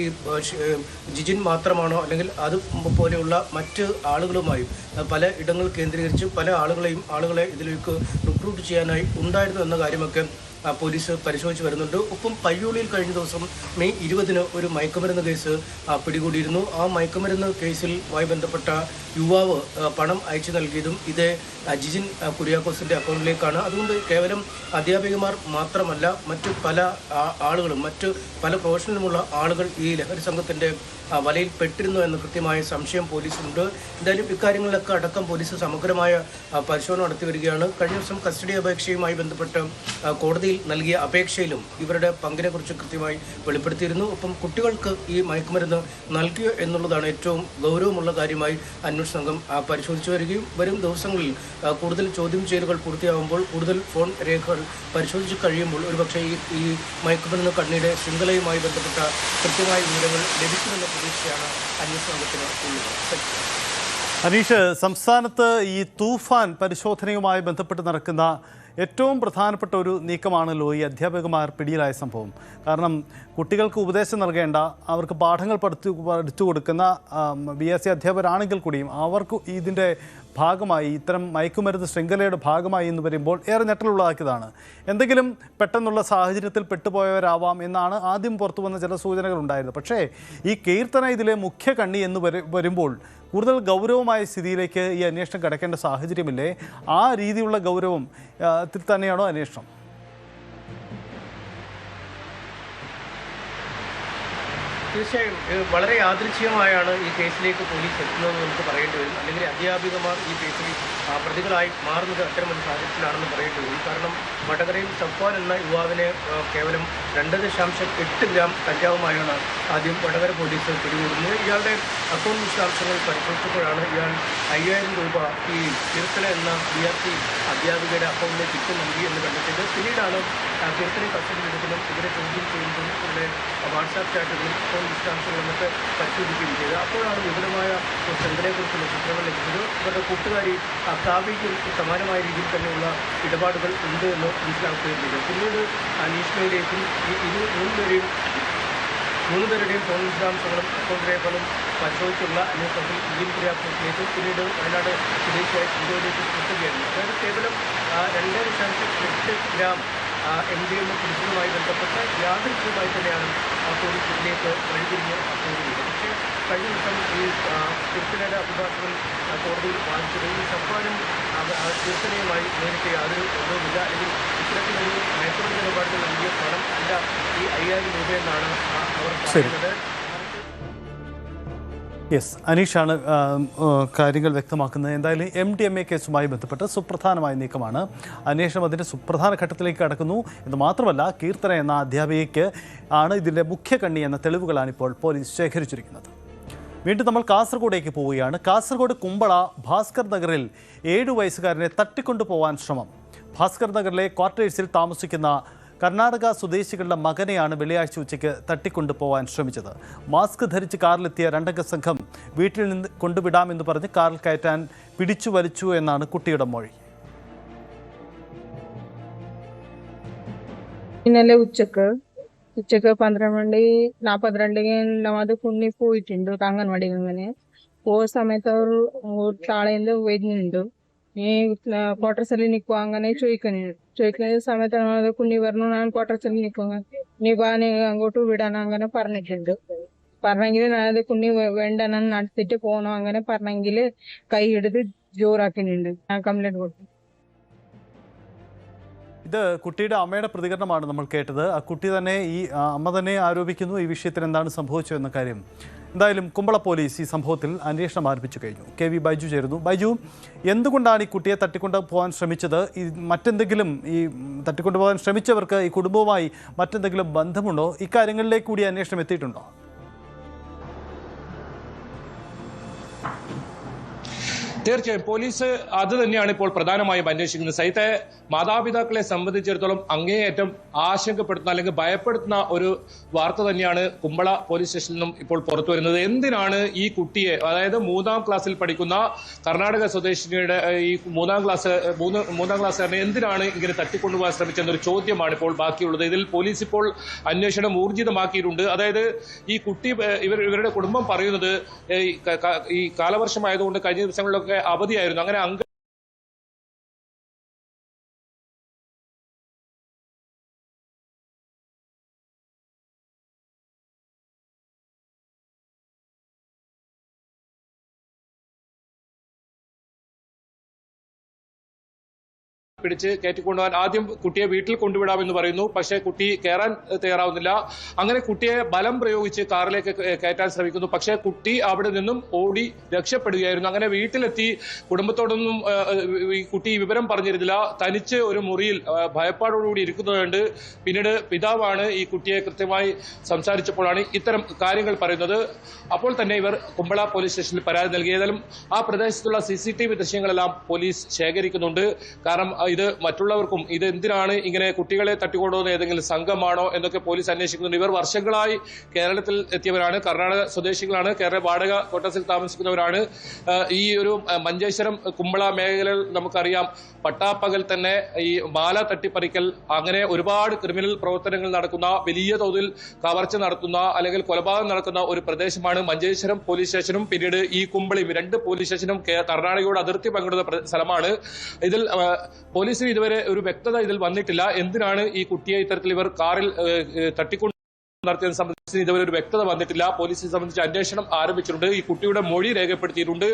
ജിജിൻ മാത്രമാണോ അല്ലെങ്കിൽ അതുപോലെയുള്ള മറ്റ് ആളുകളുമായും പല ഇടങ്ങൾ കേന്ദ്രീകരിച്ച് പല ആളുകളെ ഇതിലേക്ക് റിക്രൂട്ട് ചെയ്യാനായി ഉണ്ടായിരുന്നു എന്ന കാര്യമൊക്കെ പോലീസ് പരിശോധിച്ച് വരുന്നുണ്ട്. ഒപ്പം പയ്യോളിയിൽ കഴിഞ്ഞ ദിവസം മെയ് 20 ഒരു മയക്കുമരുന്ന് കേസ് പിടികൂടിയിരുന്നു. ആ മയക്കുമരുന്ന് കേസിലുമായി ബന്ധപ്പെട്ട യുവാവ് പണം അയച്ചു നൽകിയതും ഇതേ ജിജിൻ കുര്യാക്കോസിൻ്റെ അക്കൗണ്ടിലേക്കാണ്. അതുകൊണ്ട് കേവലം അധ്യാപികമാർ മാത്രമല്ല, മറ്റ് പല ആളുകളും, മറ്റ് പല പ്രൊഫഷണലുമുള്ള ആളുകൾ ഈ ലഹരി സംഘത്തിൻ്റെ വലയിൽ പെട്ടിരുന്നു എന്ന കൃത്യമായ സംശയം പോലീസിനുണ്ട്. എന്തായാലും ഇക്കാര്യങ്ങളിലൊക്കെ അടക്കം പോലീസ് സമഗ്രമായ പരിശോധന നടത്തി വരികയാണ്. കഴിഞ്ഞ ദിവസം കസ്റ്റഡി അപേക്ഷയുമായി ബന്ധപ്പെട്ട് കോടതിയിൽ നൽകിയ അപേക്ഷയിലും ഇവരുടെ പങ്കിനെക്കുറിച്ച് കൃത്യമായി വെളിപ്പെടുത്തിയിരുന്നു. ഒപ്പം കുട്ടികൾക്ക് ഈ മയക്കുമരുന്ന് നൽകിയോ എന്നുള്ളതാണ് ഏറ്റവും ഗൗരവമുള്ള കാര്യമായി അന്വേഷണ സംഘം പരിശോധിച്ചു വരികയും വരും ദിവസങ്ങളിൽ കൂടുതൽ ചോദ്യം ചെയ്യലുകൾ പൂർത്തിയാകുമ്പോൾ, കൂടുതൽ ഫോൺ രേഖകൾ പരിശോധിച്ച് കഴിയുമ്പോൾ ഒരുപക്ഷെ ഈ മയക്കുമരുന്ന് കണ്ണിയുടെ ശൃംഖലയുമായി ബന്ധപ്പെട്ട കൃത്യമായ വിവരങ്ങൾ ലഭിക്കുമെന്ന പ്രതീക്ഷയാണ് അന്വേഷണ സംഘത്തിന് ഉള്ളത്.
അനീഷ്, സംസ്ഥാനത്ത് ഈ തൂഫാൻ പരിശോധനയുമായി ബന്ധപ്പെട്ട് നടക്കുന്ന ഏറ്റവും പ്രധാനപ്പെട്ട ഒരു നീക്കമാണല്ലോ ഈ അധ്യാപകന്മാർ പിടിയിലായ സംഭവം. കാരണം കുട്ടികൾക്ക് ഉപദേശം നൽകേണ്ട, അവർക്ക് പാഠങ്ങൾ പഠിച്ചു കൊടുക്കുന്ന BSc അധ്യാപകരാണെങ്കിൽ കൂടിയും അവർക്ക് ഇതിൻ്റെ ഭാഗമായി, ഇത്തരം മയക്കുമരുന്ന് ശൃംഖലയുടെ ഭാഗമായി എന്ന് പറയുമ്പോൾ ഏറെ ഞെട്ടലുള്ളതാക്കിയതാണ്. എന്തെങ്കിലും പെട്ടെന്നുള്ള സാഹചര്യത്തിൽ പെട്ടുപോയവരാവാം എന്നാണ് ആദ്യം പുറത്തു വന്ന ചില സൂചനകളുണ്ടായിരുന്നത്. പക്ഷേ ഈ കീർത്തന ഇതിലെ മുഖ്യ കണ്ണി എന്ന് വരുമ്പോൾ കൂടുതൽ ഗൗരവമായ സ്ഥിതിയിലേക്ക് ഈ അന്വേഷണം കടക്കേണ്ട സാഹചര്യമില്ലേ? ആ രീതിയിലുള്ള ഗൗരവം തന്നെയാണോ അന്വേഷണം?
തീർച്ചയായും വളരെ യാദൃച്ഛികമായാണ് ഈ കേസിലേക്ക് പോലീസ് എത്തുന്നതെന്ന് നമുക്ക് പറയേണ്ടി വരും. അല്ലെങ്കിൽ അധ്യാപികമാർ ഈ കേസിൽ പ്രതികളായി മാറുന്നത് അത്തരമൊരു സാഹചര്യത്തിലാണെന്ന് പറയേണ്ടി വരും. കാരണം വടകരയിൽ സഫ്വാൻ എന്ന യുവാവിനെ കേവലം 2.8 ഗ്രാം കഞ്ചാവുമായാണ് ആദ്യം വടകര പോലീസ് പിടികൂടുന്നത്. ഇയാളുടെ അക്കൗണ്ട് വിശദാംശങ്ങൾ പരിശോധിച്ചപ്പോഴാണ് ഇയാൾ 5000 രൂപ ഈ കീർത്തന എന്ന BRC അധ്യാപികയുടെ അക്കൗണ്ടിലേക്ക് ഇട്ട് നൽകി എന്ന് കണ്ടെത്തിയത്. പിന്നീടാണ് കീർത്തനെ കസ്റ്റഡിയിലെടുക്കുന്നതും ഇവരെ ചോദ്യം ചെയ്യുന്നതും ഇവരുടെ വാട്സാപ്പ് ചാറ്റുകളും അക്കൗണ്ട് വിശദാംശങ്ങളും ഒക്കെ പരിശോധിക്കുകയും ചെയ്തത്. അപ്പോഴാണ് വിപുലമായ ശൃംഖലയെക്കുറിച്ചുള്ള ചിത്രങ്ങൾ ലഭിച്ചത്. ഇവരുടെ കൂട്ടുകാരി കാവ്യയ്ക്കും സമാനമായ രീതിയിൽ തന്നെയുള്ള ഇടപാടുകൾ ഉണ്ട് എന്ന് മനസ്സിലാക്കുകയും ചെയ്തു. പിന്നീട് അന്വേഷണയിലേക്കും മൂന്ന് പേരുടെയും ഫോൺ വിശദാംശങ്ങളും അക്കൗണ്ട് രേഖകളും പരിശോധിച്ചുള്ള അന്വേഷണത്തിൽ ഇന്ത്യൻ പിന്നീട് വയനാട് സ്വദേശിയായ ഇന്ത്യയിലേക്ക് എത്തുകയായിരുന്നു. അതായത് കേവലം 2.8 ഗ്രാം MDMA പിടിച്ചതുമായി ബന്ധപ്പെട്ട് യാദൃച്ഛികമായി തന്നെയാണ് പോലീസ് ഇതിലേക്ക് വഴിതിരിഞ്ഞ് പോകുന്നത്. പക്ഷേ കഴിഞ്ഞ ദിവസം ഈ കീർത്തനയുടെ അഭിഭാഷകൻ കോടതിയിൽ വാദിച്ചത് ഈ സഫ്വാനും കീർത്തനയുമായി നേരിട്ട് യാതൊരു ബന്ധവുമില്ല, അല്ലെങ്കിൽ ഇത്തരത്തിലൊരു മയക്കുമരുന്ന് നിലപാടുകൾ നൽകിയ പണം അല്ല ഈ 5000 രൂപയെന്നാണ് അവർ പറയുന്നത്.
യെസ്, അനീഷാണ് കാര്യങ്ങൾ വ്യക്തമാക്കുന്നത്. എന്തായാലും MDMA കേസുമായി ബന്ധപ്പെട്ട് സുപ്രധാനമായ നീക്കമാണ്. അന്വേഷണം അതിൻ്റെ സുപ്രധാന ഘട്ടത്തിലേക്ക് കടക്കുന്നു എന്ന് മാത്രമല്ല, കീർത്തന എന്ന അധ്യാപികയ്ക്ക് ആണ് ഇതിൻ്റെ മുഖ്യ കണ്ണി എന്ന തെളിവുകളാണ് ഇപ്പോൾ പോലീസ് ശേഖരിച്ചിരിക്കുന്നത്. വീണ്ടും നമ്മൾ കാസർഗോഡേക്ക് പോവുകയാണ്. കാസർഗോഡ് കുമ്പള ഭാസ്കർ നഗറിൽ 7 വയസ്സുകാരനെ തട്ടിക്കൊണ്ടുപോകാൻ ശ്രമം. ഭാസ്കർ നഗറിലെ ക്വാർട്ടേഴ്സിൽ താമസിക്കുന്ന കർണാടക സ്വദേശികളുടെ മകനെയാണ് വെള്ളിയാഴ്ച ഉച്ചയ്ക്ക് തട്ടിക്കൊണ്ടുപോകാൻ ശ്രമിച്ചത്. മാസ്ക് ധരിച്ച് കാറിലെത്തിയ 2 അംഗ സംഘം വീട്ടിൽ നിന്ന് കൊണ്ടുവിടാമെന്ന് പറഞ്ഞ് കാറിൽ കയറ്റാൻ പിടിച്ചു വലിച്ചു എന്നാണ് കുട്ടിയുടെ മൊഴി.
ഇന്നലെ ഉച്ചക്ക് 12:42 നമാദ് പോയിട്ടുണ്ട് അംഗൻവാടി. അങ്ങനെ പോയ സമയത്ത് അവർ താളയിൽ വരുന്നുണ്ട്. ഈ ക്വാർട്ടേഴ്സിൽ നിൽക്കുക അങ്ങനെ ചോദിക്കുന്ന സമയത്ത് കുഞ്ഞി പറഞ്ഞു, ഞാൻ ക്വാർട്ടേഴ്സിൽ നിൽക്കുക, നീ പാനി അങ്ങോട്ട് വിടാൻ അങ്ങനെ പറഞ്ഞിട്ടുണ്ട്. പറഞ്ഞെങ്കിൽ ഞാനത് കുഞ്ഞി വേണ്ട, ഞാൻ നടത്തിട്ട് പോകണം അങ്ങനെ പറഞ്ഞെങ്കിൽ കൈ എടുത്ത് ജോറാക്കുന്നുണ്ട്. ഞാൻ കംപ്ലൈന്റ് കൊടുത്തു.
ഇത് കുട്ടിയുടെ അമ്മയുടെ പ്രതികരണമാണ് നമ്മൾ കേട്ടത്. ആ കുട്ടി തന്നെ അമ്മ തന്നെ ആരോപിക്കുന്നു ഈ വിഷയത്തിൽ എന്താണ് സംഭവിച്ചത് എന്ന കാര്യം. എന്തായാലും കുമ്പള പോലീസ് ഈ സംഭവത്തിൽ അന്വേഷണം ആരംഭിച്ചു കഴിഞ്ഞു. KV ബൈജു ചേരുന്നു. ബൈജു, എന്തുകൊണ്ടാണ് ഈ കുട്ടിയെ തട്ടിക്കൊണ്ടു പോകാൻ ശ്രമിച്ചത്? മറ്റെന്തെങ്കിലും ഈ തട്ടിക്കൊണ്ടുപോകാൻ ശ്രമിച്ചവർക്ക് ഈ കുടുംബവുമായി മറ്റെന്തെങ്കിലും ബന്ധമുണ്ടോ? ഇക്കാര്യങ്ങളിലേക്ക് കൂടി അന്വേഷണം എത്തിയിട്ടുണ്ടോ?
തീർച്ചയായും പോലീസ് അത് തന്നെയാണ് ഇപ്പോൾ പ്രധാനമായും അന്വേഷിക്കുന്നത്. സൈത്തെ മാതാപിതാക്കളെ സംബന്ധിച്ചിടത്തോളം അങ്ങേയറ്റം ആശങ്കപ്പെടുത്തുന്ന അല്ലെങ്കിൽ ഭയപ്പെടുത്തുന്ന ഒരു വാർത്ത തന്നെയാണ് കുമ്പള പോലീസ് സ്റ്റേഷനിൽ നിന്നും ഇപ്പോൾ പുറത്തു വരുന്നത്. എന്തിനാണ് ഈ കുട്ടിയെ, അതായത് 3ാം ക്ലാസ്സിൽ പഠിക്കുന്ന കർണാടക സ്വദേശിനിയുടെ ഈ 3ാം ക്ലാസ്സുകാരനെ എന്തിനാണ് ഇങ്ങനെ തട്ടിക്കൊണ്ടുപോകാൻ ശ്രമിച്ചെന്നൊരു ചോദ്യമാണ് ഇപ്പോൾ ബാക്കിയുള്ളത്. ഇതിൽ പോലീസ് ഇപ്പോൾ അന്വേഷണം ഊർജിതമാക്കിയിട്ടുണ്ട്. അതായത് ഈ കുട്ടി ഇവരുടെ കുടുംബം പറയുന്നത് ഈ കാലവർഷമായതുകൊണ്ട് കഴിഞ്ഞ ദിവസങ്ങളിലൊക്കെ അവധിയായിരുന്നു. അങ്ങനെ പിടിച്ച് കയറ്റിക്കൊണ്ടുപോകാൻ ആദ്യം കുട്ടിയെ വീട്ടിൽ കൊണ്ടുവിടാമെന്ന് പറയുന്നു. പക്ഷേ കുട്ടി കയറാൻ തയ്യാറാവുന്നില്ല. അങ്ങനെ കുട്ടിയെ ബലം പ്രയോഗിച്ച് കാറിലേക്ക് കയറ്റാൻ ശ്രമിക്കുന്നു. പക്ഷേ കുട്ടി അവിടെ നിന്നും ഓടി രക്ഷപ്പെടുകയായിരുന്നു. അങ്ങനെ വീട്ടിലെത്തി കുടുംബത്തോടൊന്നും ഈ കുട്ടി വിവരം പറഞ്ഞിരുന്നില്ല. തനിച്ച് ഒരു മുറിയിൽ ഭയപ്പാടോടുകൂടി ഇരിക്കുന്നതുകൊണ്ട് പിന്നീട് പിതാവാണ് ഈ കുട്ടിയെ കൃത്യമായി സംസാരിച്ചപ്പോഴാണ് ഇത്തരം കാര്യങ്ങൾ പറയുന്നത്. അപ്പോൾ തന്നെ ഇവർ കുമ്പള പോലീസ് സ്റ്റേഷനിൽ പരാതി നൽകി. ഏതായാലും ആ പ്രദേശത്തുള്ള CCTV ദൃശ്യങ്ങളെല്ലാം പോലീസ് ശേഖരിക്കുന്നുണ്ട്. കാരണം ഇത് മറ്റുള്ളവർക്കും ഇത് എന്തിനാണ് ഇങ്ങനെ കുട്ടികളെ തട്ടിക്കൊണ്ടുപോകുന്ന ഏതെങ്കിലും സംഘമാണോ എന്നൊക്കെ പോലീസ് അന്വേഷിക്കുന്നുണ്ട്. ഇവർ വർഷങ്ങളായി കേരളത്തിൽ എത്തിയവരാണ്, കർണാടക സ്വദേശികളാണ്, കേരള വാടക ക്വാർട്ടേഴ്സിൽ താമസിക്കുന്നവരാണ്. ഈ ഒരു മഞ്ചേശ്വരം കുമ്പള മേഖലയിൽ നമുക്കറിയാം പട്ടാപ്പകൽ തന്നെ ഈ മാല തട്ടിപ്പറിക്കൽ, അങ്ങനെ ഒരുപാട് ക്രിമിനൽ പ്രവർത്തനങ്ങൾ നടക്കുന്ന, വലിയ തോതിൽ കവർച്ച നടത്തുന്ന അല്ലെങ്കിൽ കൊലപാതകം നടക്കുന്ന ഒരു പ്രദേശമാണ് മഞ്ചേശ്വരം പോലീസ് സ്റ്റേഷനും പിന്നീട് ഈ കുമ്പളിയും. 2 പോലീസ് സ്റ്റേഷനും കർണാടകയോട് അതിർത്തി പങ്കിടുന്ന സ്ഥലമാണ്. ഇതിൽ പോലീസിന് ഇതുവരെ ഒരു വ്യക്തത ഇതിൽ വന്നിട്ടില്ല. എന്തിനാണ് ഈ കുട്ടിയെ ഇത്തരത്തിൽ ഇവർ കാറിൽ തട്ടിക്കൊണ്ട് നടത്തിയതിനെ സംബന്ധിച്ച് ഇതുവരെ ഒരു വ്യക്തത വന്നിട്ടില്ല. പോലീസിനെ സംബന്ധിച്ച് അന്വേഷണം ആരംഭിച്ചിട്ടുണ്ട്. ഈ കുട്ടിയുടെ മൊഴി രേഖപ്പെടുത്തിയിട്ടുണ്ട്.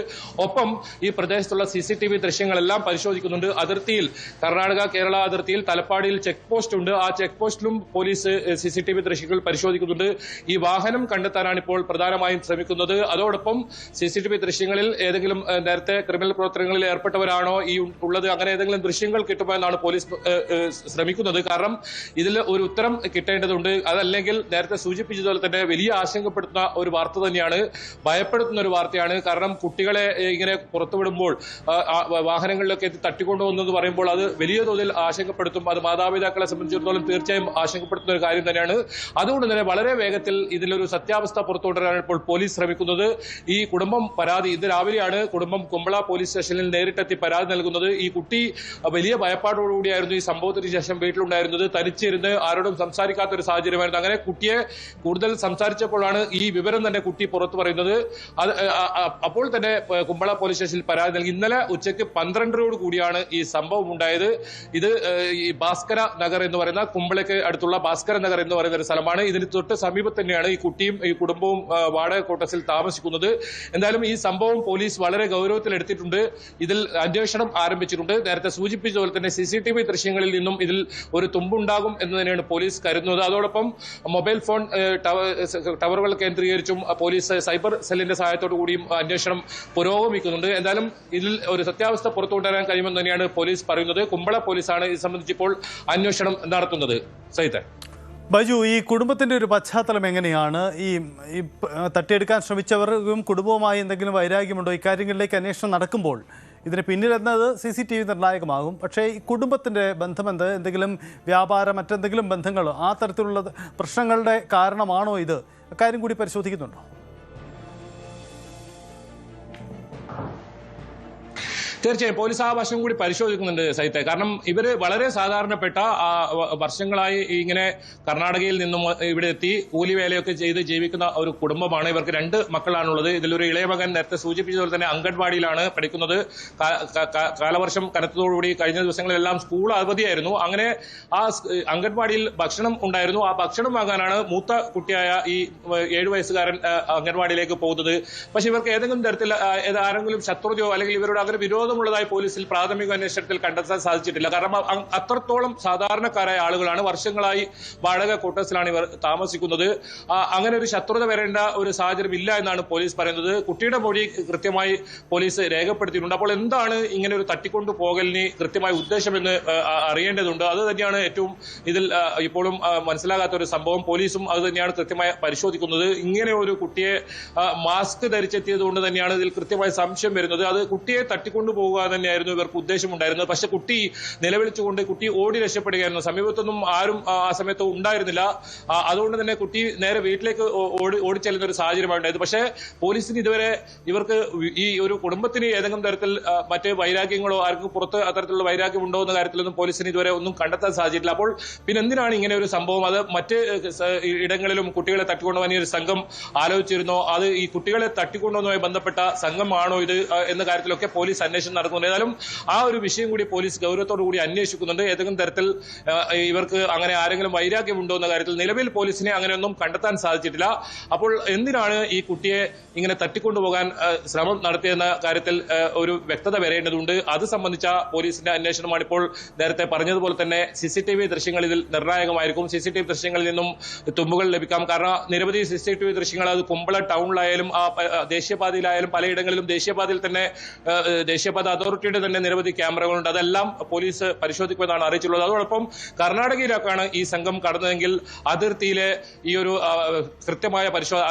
ഒപ്പം ഈ പ്രദേശത്തുള്ള CCTV ദൃശ്യങ്ങളെല്ലാം പരിശോധിക്കുന്നുണ്ട്. അതിർത്തിയിൽ കർണാടക കേരള അതിർത്തിയിൽ തലപ്പാടിയിൽ ചെക്ക് പോസ്റ്റ് ഉണ്ട്. ആ ചെക്ക് പോസ്റ്റിലും പോലീസ് CCTV ദൃശ്യങ്ങൾ പരിശോധിക്കുന്നുണ്ട്. ഈ വാഹനം കണ്ടെത്താനാണ് ഇപ്പോൾ പ്രധാനമായും ശ്രമിക്കുന്നത്. അതോടൊപ്പം CCTV ദൃശ്യങ്ങളിൽ ഏതെങ്കിലും നേരത്തെ ക്രിമിനൽ പ്രവർത്തനങ്ങളിൽ ഏർപ്പെട്ടവരാണോ ഈ ഉള്ളത്, അങ്ങനെ ഏതെങ്കിലും ദൃശ്യങ്ങൾ കിട്ടുമോ എന്നാണ് പോലീസ് ശ്രമിക്കുന്നത്. കാരണം ഇതിൽ ഒരു ഉത്തരം കിട്ടേണ്ടതുണ്ട്. അതല്ലെങ്കിൽ നേരത്തെ സൂചിപ്പിച്ചതുപോലെ തന്നെ വലിയ ആശങ്കപ്പെടുത്തുന്ന ഒരു വാർത്ത തന്നെയാണ്, ഭയപ്പെടുത്തുന്ന ഒരു വാർത്തയാണ്. കാരണം കുട്ടികളെ ഇങ്ങനെ പുറത്തുവിടുമ്പോൾ വാഹനങ്ങളിലൊക്കെ തട്ടിക്കൊണ്ടുവന്നെന്ന് പറയുമ്പോൾ അത് വലിയ തോതിൽ ആശങ്കപ്പെടുത്തും. അത് മാതാപിതാക്കളെ സംബന്ധിച്ചിടത്തോളം തീർച്ചയായും ആശങ്കപ്പെടുത്തുന്ന ഒരു കാര്യം തന്നെയാണ്. അതുകൊണ്ട് തന്നെ വളരെ വേഗത്തിൽ ഇതിലൊരു സത്യാവസ്ഥ പുറത്തുകൊണ്ടുവരാൻ ഇപ്പോൾ പോലീസ് ശ്രമിക്കുന്നത്. ഈ കുടുംബം പരാതി ഇന്ന് രാവിലെയാണ് കുടുംബം കുമ്പള പോലീസ് സ്റ്റേഷനിൽ നേരിട്ടെത്തി പരാതി നൽകുന്നത്. ഈ കുട്ടി വലിയ ഭയപ്പാടോടുകൂടിയായിരുന്നു ഈ സംഭവത്തിന് ശേഷം വീട്ടിലുണ്ടായിരുന്നത്. തനിച്ചിരുന്ന് ആരോടും സംസാരിക്കാത്ത ഒരു സാഹചര്യമായിരുന്നു. അങ്ങനെ കുട്ടിയെ കൂടുതൽ സംസാരിച്ചപ്പോഴാണ് ഈ വിവരം തന്നെ കുട്ടി പുറത്തു പറയുന്നത്. അപ്പോൾ തന്നെ കുമ്പള പോലീസ് സ്റ്റേഷനിൽ പരാതി നൽകി. ഇന്നലെ ഉച്ചയ്ക്ക് 12:00 കൂടിയാണ് ഈ സംഭവം ഉണ്ടായത്. ഇത് ഈ ഭാസ്കര നഗർ എന്ന് പറയുന്ന കുമ്പളയ്ക്ക് അടുത്തുള്ള ഭാസ്കര നഗർ എന്ന് പറയുന്ന ഒരു സ്ഥലമാണ്. ഇതിന് തൊട്ട് സമീപത്ത് തന്നെയാണ് ഈ കുട്ടിയും ഈ കുടുംബവും വാടക ക്വാർട്ടേഴ്സിൽ താമസിക്കുന്നത്. എന്തായാലും ഈ സംഭവം പോലീസ് വളരെ ഗൗരവത്തിലെടുത്തിട്ടുണ്ട്. ഇതിൽ അന്വേഷണം ആരംഭിച്ചിട്ടുണ്ട്. നേരത്തെ സൂചിപ്പിച്ചതുപോലെ തന്നെ CCTV ദൃശ്യങ്ങളിൽ നിന്നും ഇതിൽ ഒരു തുമ്പുണ്ടാകും എന്ന് തന്നെയാണ് പോലീസ് കരുതുന്നത്. അതോടൊപ്പം മൊബൈൽ ഫോൺ ടവറുകൾ കേന്ദ്രീകരിച്ചും പോലീസ് സൈബർ സെല്ലിന്റെ സഹായത്തോടു കൂടിയും അന്വേഷണം പുരോഗമിക്കുന്നുണ്ട്. എന്തായാലും ഇതിൽ ഒരു സത്യാവസ്ഥ പുറത്തുകൊണ്ടുവരാൻ കഴിയുമെന്ന് തന്നെയാണ് പോലീസ് പറയുന്നത്. കുമ്പള പോലീസാണ് ഇത് സംബന്ധിച്ച് ഇപ്പോൾ അന്വേഷണം നടത്തുന്നത്. സഹിത
ബൈജു, ഈ കുടുംബത്തിന്റെ ഒരു പശ്ചാത്തലം എങ്ങനെയാണ്? ഈ തട്ടിയെടുക്കാൻ ശ്രമിച്ചവർക്കും കുടുംബവുമായി എന്തെങ്കിലും വൈരാഗ്യമുണ്ടോ? ഇക്കാര്യങ്ങളിലേക്ക് അന്വേഷണം നടക്കുമ്പോൾ ഇതിന് പിന്നിലെന്നത് CCTV നിർണായകമാകും. പക്ഷേ ഈ കുടുംബത്തിൻ്റെ ബന്ധമെന്ത്? എന്തെങ്കിലും വ്യാപാരം, മറ്റെന്തെങ്കിലും ബന്ധങ്ങളോ ആ തരത്തിലുള്ള പ്രശ്നങ്ങളുടെ കാരണമാണോ ഇത്? അക്കാര്യം കൂടി പരിശോധിക്കുന്നുണ്ടോ?
തീർച്ചയായും പോലീസ് ആ വശം കൂടി പരിശോധിക്കുന്നുണ്ട് സഹിത്തെ. കാരണം ഇവര് വളരെ സാധാരണപ്പെട്ട വർഷങ്ങളായി ഇങ്ങനെ കർണാടകയിൽ നിന്നും ഇവിടെ എത്തി കൂലിവേലയൊക്കെ ചെയ്ത് ജീവിക്കുന്ന ഒരു കുടുംബമാണ്. ഇവർക്ക് 2 മക്കളാണുള്ളത്. ഇതിലൊരു ഇളയ മകൻ നേരത്തെ സൂചിപ്പിച്ചതുപോലെ തന്നെ അംഗൻവാടിയിലാണ് പഠിക്കുന്നത്. കാലവർഷം കനത്തതോടുകൂടി കഴിഞ്ഞ ദിവസങ്ങളിലെല്ലാം സ്കൂൾ അവധിയായിരുന്നു. അങ്ങനെ ആ അംഗൻവാടിയിൽ ഭക്ഷണം ഉണ്ടായിരുന്നു. ആ ഭക്ഷണം വാങ്ങാനാണ് മൂത്ത കുട്ടിയായ ഈ 7 വയസ്സുകാരൻ അംഗൻവാടിയിലേക്ക് പോകുന്നത്. പക്ഷെ ഇവർക്ക് ഏതെങ്കിലും തരത്തിൽ ആരെങ്കിലും ശത്രുതയോ അല്ലെങ്കിൽ ഇവരോട് അങ്ങനെ വിരോധമുള്ളതായി പോലീസിൽ പ്രാഥമിക അന്വേഷണത്തിൽ കണ്ടെത്താൻ സാധിച്ചിട്ടില്ല. കാരണം അത്രത്തോളം സാധാരണക്കാരായ ആളുകളാണ്. വർഷങ്ങളായി വാടക ക്വാർട്ടേഴ്സിലാണ് ഇവർ താമസിക്കുന്നത്. അങ്ങനെ ഒരു ശത്രുത വരേണ്ട ഒരു സാഹചര്യം ഇല്ല എന്നാണ് പോലീസ് പറയുന്നത്. കുട്ടിയുടെ മൊഴി കൃത്യമായി പോലീസ് രേഖപ്പെടുത്തിയിട്ടുണ്ട്. അപ്പോൾ എന്താണ് ഇങ്ങനെ ഒരു തട്ടിക്കൊണ്ടു പോകലിന് കൃത്യമായ ഉദ്ദേശമെന്ന് അറിയേണ്ടതുണ്ട്. അത് തന്നെയാണ് ഏറ്റവും ഇതിൽ ഇപ്പോഴും മനസ്സിലാകാത്ത ഒരു സംഭവം. പോലീസും അത് തന്നെയാണ് കൃത്യമായി പരിശോധിക്കുന്നത്. ഇങ്ങനെ ഒരു കുട്ടിയെ മാസ്ക് ധരിച്ചെത്തിയത് കൊണ്ട് തന്നെയാണ് ഇതിൽ കൃത്യമായ സംശയം വരുന്നത്. അത് കുട്ടിയെ തട്ടിക്കൊണ്ടുപോകുക തന്നെയായിരുന്നു ഇവർക്ക് ഉദ്ദേശമുണ്ടായിരുന്നത്. പക്ഷെ കുട്ടി നിലവിളിച്ചുകൊണ്ട് കുട്ടി ഓടി രക്ഷപ്പെടുകയായിരുന്നു. സമീപത്തൊന്നും ആരും ആ സമയത്ത് ഉണ്ടായിരുന്നില്ല. അതുകൊണ്ട് തന്നെ കുട്ടി നേരെ വീട്ടിലേക്ക് ഓടിച്ചെല്ലുന്ന ഒരു സാഹചര്യമാണ് ഉണ്ടായത്. പക്ഷേ പോലീസിന് ഇതുവരെ ഇവർക്ക് ഈ ഒരു കുടുംബത്തിന് ഏതെങ്കിലും തരത്തിൽ മറ്റ് വൈരാഗ്യങ്ങളോ ആർക്കും പുറത്ത് അത്തരത്തിലുള്ള വൈരാഗ്യമുണ്ടോ എന്ന കാര്യത്തിലൊന്നും പോലീസിന് ഇതുവരെ ഒന്നും കണ്ടെത്താൻ സാധിച്ചിട്ടില്ല. അപ്പോൾ പിന്നെ എന്തിനാണ് ഇങ്ങനെ ഒരു സംഭവം? അത് മറ്റ് ഇടങ്ങളിലും കുട്ടികളെ തട്ടിക്കൊണ്ടുപോകാൻ ഒരു സംഘം ആലോചിച്ചിരുന്നോ? അത് ഈ കുട്ടികളെ തട്ടിക്കൊണ്ടുവന്നുമായി ബന്ധപ്പെട്ട സംഘമാണോ ഇത് എന്ന കാര്യത്തിലൊക്കെ പോലീസ് അന്വേഷണം നടക്കുന്നുണ്ട്. ഏതായാലും ആ ഒരു വിഷയം കൂടി പോലീസ് ഗൗരവത്തോടു കൂടി അന്വേഷിക്കുന്നുണ്ട്. ഏതെങ്കിലും തരത്തിൽ ഇവർക്ക് അങ്ങനെ ആരെങ്കിലും വൈരാഗ്യമുണ്ടോ എന്ന കാര്യത്തിൽ നിലവിൽ പോലീസിനെ അങ്ങനെയൊന്നും കണ്ടെത്താൻ സാധിച്ചിട്ടില്ല. അപ്പോൾ എന്തിനാണ് ഈ കുട്ടിയെ ഇങ്ങനെ തട്ടിക്കൊണ്ടുപോകാൻ ശ്രമം നടത്തിയെന്ന കാര്യത്തിൽ ഒരു വ്യക്തത വരേണ്ടതുണ്ട്. അത് സംബന്ധിച്ച പോലീസിന്റെ അന്വേഷണമാണ് ഇപ്പോൾ നേരത്തെ പറഞ്ഞതുപോലെ തന്നെ CCTV ദൃശ്യങ്ങൾ ഇതിൽ നിർണായകമായിരിക്കും. CCTV ദൃശ്യങ്ങളിൽ നിന്നും തുമ്പുകൾ ലഭിക്കാം. കാരണം നിരവധി CCTV ദൃശ്യങ്ങൾ അത് കുമ്പള ടൗണിലായാലും ദേശീയപാതയിലായാലും പലയിടങ്ങളിലും ദേശീയപാതയിൽ തന്നെ ദേശീയപാത അതോറിറ്റിയുടെ തന്നെ നിരവധി ക്യാമറകളുണ്ട്. അതെല്ലാം പോലീസ് പരിശോധിക്കുമെന്നാണ് അറിയിച്ചിട്ടുള്ളത്. അതോടൊപ്പം കർണാടകയിലേക്കാണ് ഈ സംഘം കടന്നതെങ്കിൽ അതിർത്തിയിലെ ഈ ഒരു കൃത്യമായ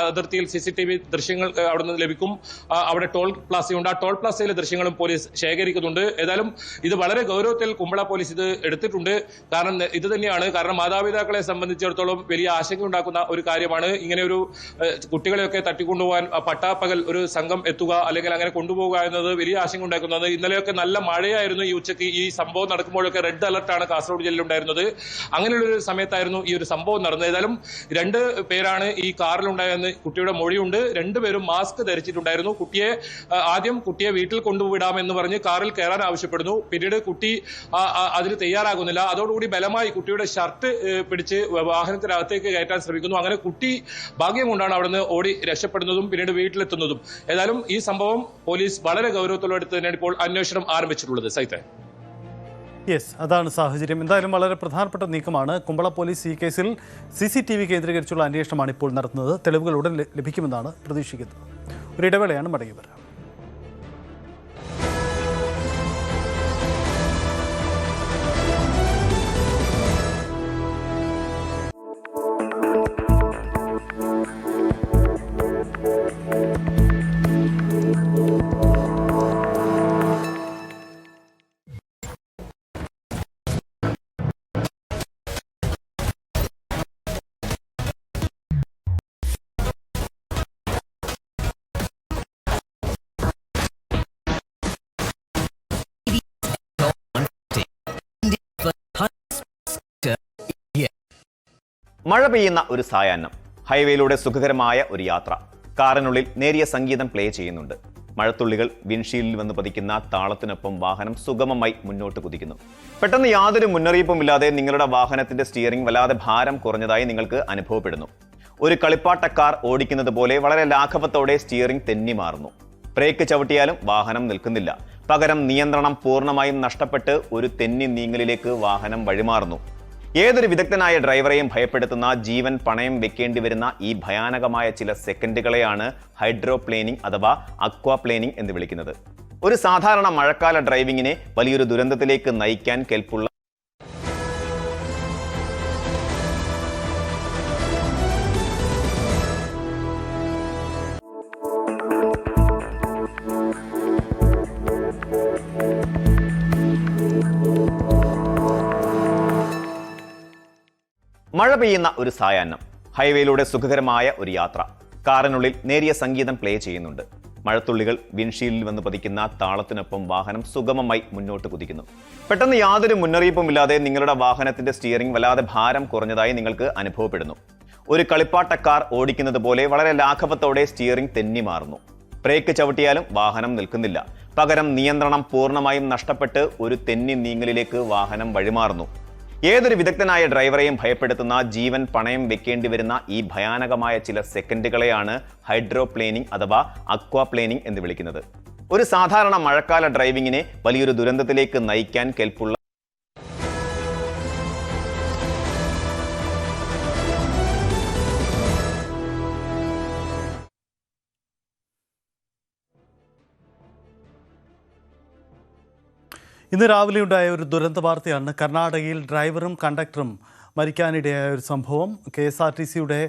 അതിർത്തിയിൽ CCTV ദൃശ്യങ്ങൾ അവിടെ നിന്ന് ലഭിക്കും. അവിടെ ടോൾ പ്ലാസയുണ്ട്. ആ ടോൾ പ്ലാസയിലെ ദൃശ്യങ്ങളും പോലീസ് ശേഖരിക്കുന്നുണ്ട്. ഏതായാലും ഇത് വളരെ ഗൗരവത്തിൽ കുമ്പള പോലീസ് ഇത് എടുത്തിട്ടുണ്ട്. കാരണം ഇത് തന്നെയാണ് കാരണം മാതാപിതാക്കളെ സംബന്ധിച്ചിടത്തോളം വലിയ ആശങ്ക ഉണ്ടാക്കുന്ന ഒരു കാര്യമാണ്. ഇങ്ങനെ ഒരു കുട്ടികളെയൊക്കെ തട്ടിക്കൊണ്ടുപോകാൻ പട്ടാപ്പകൽ ഒരു സംഘം എത്തുക അല്ലെങ്കിൽ അങ്ങനെ കൊണ്ടുപോകുക എന്നത് വലിയ ആശങ്ക ഉണ്ടാക്കുന്ന നടന്നത്. ഇന്നലെയൊക്കെ നല്ല മഴയായിരുന്നു. ഈ ഉച്ചയ്ക്ക് ഈ സംഭവം നടക്കുമ്പോഴൊക്കെ റെഡ് അലർട്ടാണ് കാസർഗോഡ് ജില്ലയിൽ ഉണ്ടായിരുന്നത്. അങ്ങനെയുള്ളൊരു സമയത്തായിരുന്നു ഈ ഒരു സംഭവം നടന്നത്. ഏതായാലും 2 പേരാണ് ഈ കാറിലുണ്ടായെന്ന് കുട്ടിയുടെ മൊഴിയുണ്ട്. 2 പേരും മാസ്ക് ധരിച്ചിട്ടുണ്ടായിരുന്നു. ആദ്യം കുട്ടിയെ വീട്ടിൽ കൊണ്ടുവിടാമെന്ന് പറഞ്ഞ് കാറിൽ കയറാൻ ആവശ്യപ്പെടുന്നു. പിന്നീട് കുട്ടി അതിന് തയ്യാറാകുന്നില്ല. അതോടുകൂടി ബലമായി കുട്ടിയുടെ ഷർട്ട് പിടിച്ച് വാഹനത്തിനകത്തേക്ക് കയറ്റാൻ ശ്രമിക്കുന്നു. അങ്ങനെ കുട്ടി ഭാഗ്യം കൊണ്ടാണ് അവിടുന്ന് ഓടി രക്ഷപ്പെടുന്നതും പിന്നീട് വീട്ടിലെത്തുന്നതും. ഏതായാലും ഈ സംഭവം പോലീസ് വളരെ ഗൗരവത്തോടെടുത്ത് തന്നെയാണ് ഇപ്പോൾ അന്വേഷണം ആരംഭിച്ചിട്ടുള്ളത്. സൈത്തെ,
യെസ്, അതാണ് സാഹചര്യം. എന്തായാലും വളരെ പ്രധാനപ്പെട്ട നീക്കമാണ്. കുമ്പള പോലീസ് ഈ കേസിൽ CCTV കേന്ദ്രീകരിച്ചുള്ള അന്വേഷണമാണ് ഇപ്പോൾ നടത്തുന്നത്. തെളിവുകൾ ഉടൻ ലഭിക്കുമെന്നാണ് പ്രതീക്ഷിക്കുന്നത്. ഒരു ഇടവേളയാണ്, മടങ്ങി വരാം.
മഴ പെയ്യുന്ന ഒരു സായാഹ്നം, ഹൈവേയിലൂടെ സുഖകരമായ ഒരു യാത്ര. കാറിനുള്ളിൽ നേരിയ സംഗീതം പ്ലേ ചെയ്യുന്നുണ്ട്. മഴത്തുള്ളികൾ വിൻഷീൽഡിൽ വന്ന് പതിക്കുന്ന താളത്തിനൊപ്പം വാഹനം സുഗമമായി മുന്നോട്ട് കുതിക്കുന്നു. പെട്ടെന്ന് യാതൊരു മുന്നറിയിപ്പുമില്ലാതെ നിങ്ങളുടെ വാഹനത്തിന്റെ സ്റ്റിയറിംഗ് വല്ലാതെ ഭാരം കുറഞ്ഞതായി നിങ്ങൾക്ക് അനുഭവപ്പെടുന്നു. ഒരു കളിപ്പാട്ട കാർ ഓടിക്കുന്നത് പോലെ വളരെ ലാഘവത്തോടെ സ്റ്റിയറിംഗ് തെന്നി മാറുന്നു. ബ്രേക്ക് ചവിട്ടിയാലും വാഹനം നിൽക്കുന്നില്ല. പകരം നിയന്ത്രണം പൂർണ്ണമായും നഷ്ടപ്പെട്ട് ഒരു തെന്നി നീങ്ങലിലേക്ക് വാഹനം വഴിമാറുന്നു. ഏതൊരു വിദഗ്ധനായ ഡ്രൈവറെയും ഭയപ്പെടുത്തുന്ന, ജീവൻ പണയം വെക്കേണ്ടി വരുന്ന ഈ ഭയാനകമായ ചില സെക്കൻഡുകളെയാണ് ഹൈഡ്രോപ്ലേനിംഗ് അഥവാ അക്വാപ്ലേനിംഗ് എന്ന് വിളിക്കുന്നത്. ഒരു സാധാരണ മഴക്കാല ഡ്രൈവിങ്ങിനെ വലിയൊരു ദുരന്തത്തിലേക്ക് നയിക്കാൻ കെൽപ്പുള്ള മഴ പെയ്യുന്ന ഒരു സായാഹ്നം, ഹൈവേയിലൂടെ സുഖകരമായ ഒരു യാത്ര. കാറിനുള്ളിൽ നേരിയ സംഗീതം പ്ലേ ചെയ്യുന്നുണ്ട്. മഴത്തുള്ളികൾ വിൻഷീൽഡിൽ വന്ന് പതിക്കുന്ന താളത്തിനൊപ്പം വാഹനം സുഗമമായി മുന്നോട്ട് കുതിക്കുന്നു. പെട്ടെന്ന് യാതൊരു മുന്നറിയിപ്പുമില്ലാതെ നിങ്ങളുടെ വാഹനത്തിന്റെ സ്റ്റിയറിംഗ് വല്ലാതെ ഭാരം കുറഞ്ഞതായി നിങ്ങൾക്ക് അനുഭവപ്പെടുന്നു. ഒരു കളിപ്പാട്ട കാർ ഓടിക്കുന്നത് പോലെ വളരെ ലാഘവത്തോടെ സ്റ്റിയറിംഗ് തെന്നി മാറുന്നു. ബ്രേക്ക് ചവിട്ടിയാലും വാഹനം നിൽക്കുന്നില്ല. പകരം നിയന്ത്രണം പൂർണ്ണമായും നഷ്ടപ്പെട്ട് ഒരു തെന്നി നീങ്ങലിലേക്ക് വാഹനം വഴിമാറുന്നു. ഏതൊരു വിദഗ്ധനായ ഡ്രൈവറെയും ഭയപ്പെടുത്തുന്ന, ജീവൻ പണയം വെക്കേണ്ടി വരുന്ന ഈ ഭയാനകമായ ചില സെക്കൻഡുകളെയാണ് ഹൈഡ്രോപ്ലേനിംഗ് അഥവാ അക്വാപ്ലേനിംഗ് എന്ന് വിളിക്കുന്നത്. ഒരു സാധാരണ മഴക്കാല ഡ്രൈവിങ്ങിനെ വലിയൊരു ദുരന്തത്തിലേക്ക് നയിക്കാൻ കെൽപ്പുള്ള
ഇന്ന് രാവിലെ ഉണ്ടായ ഒരു ദുരന്ത വാർത്തയാണ്. കർണാടകയിൽ ഡ്രൈവറും കണ്ടക്ടറും മരിക്കാനിടയായ ഒരു സംഭവം. KSRTCയുടെ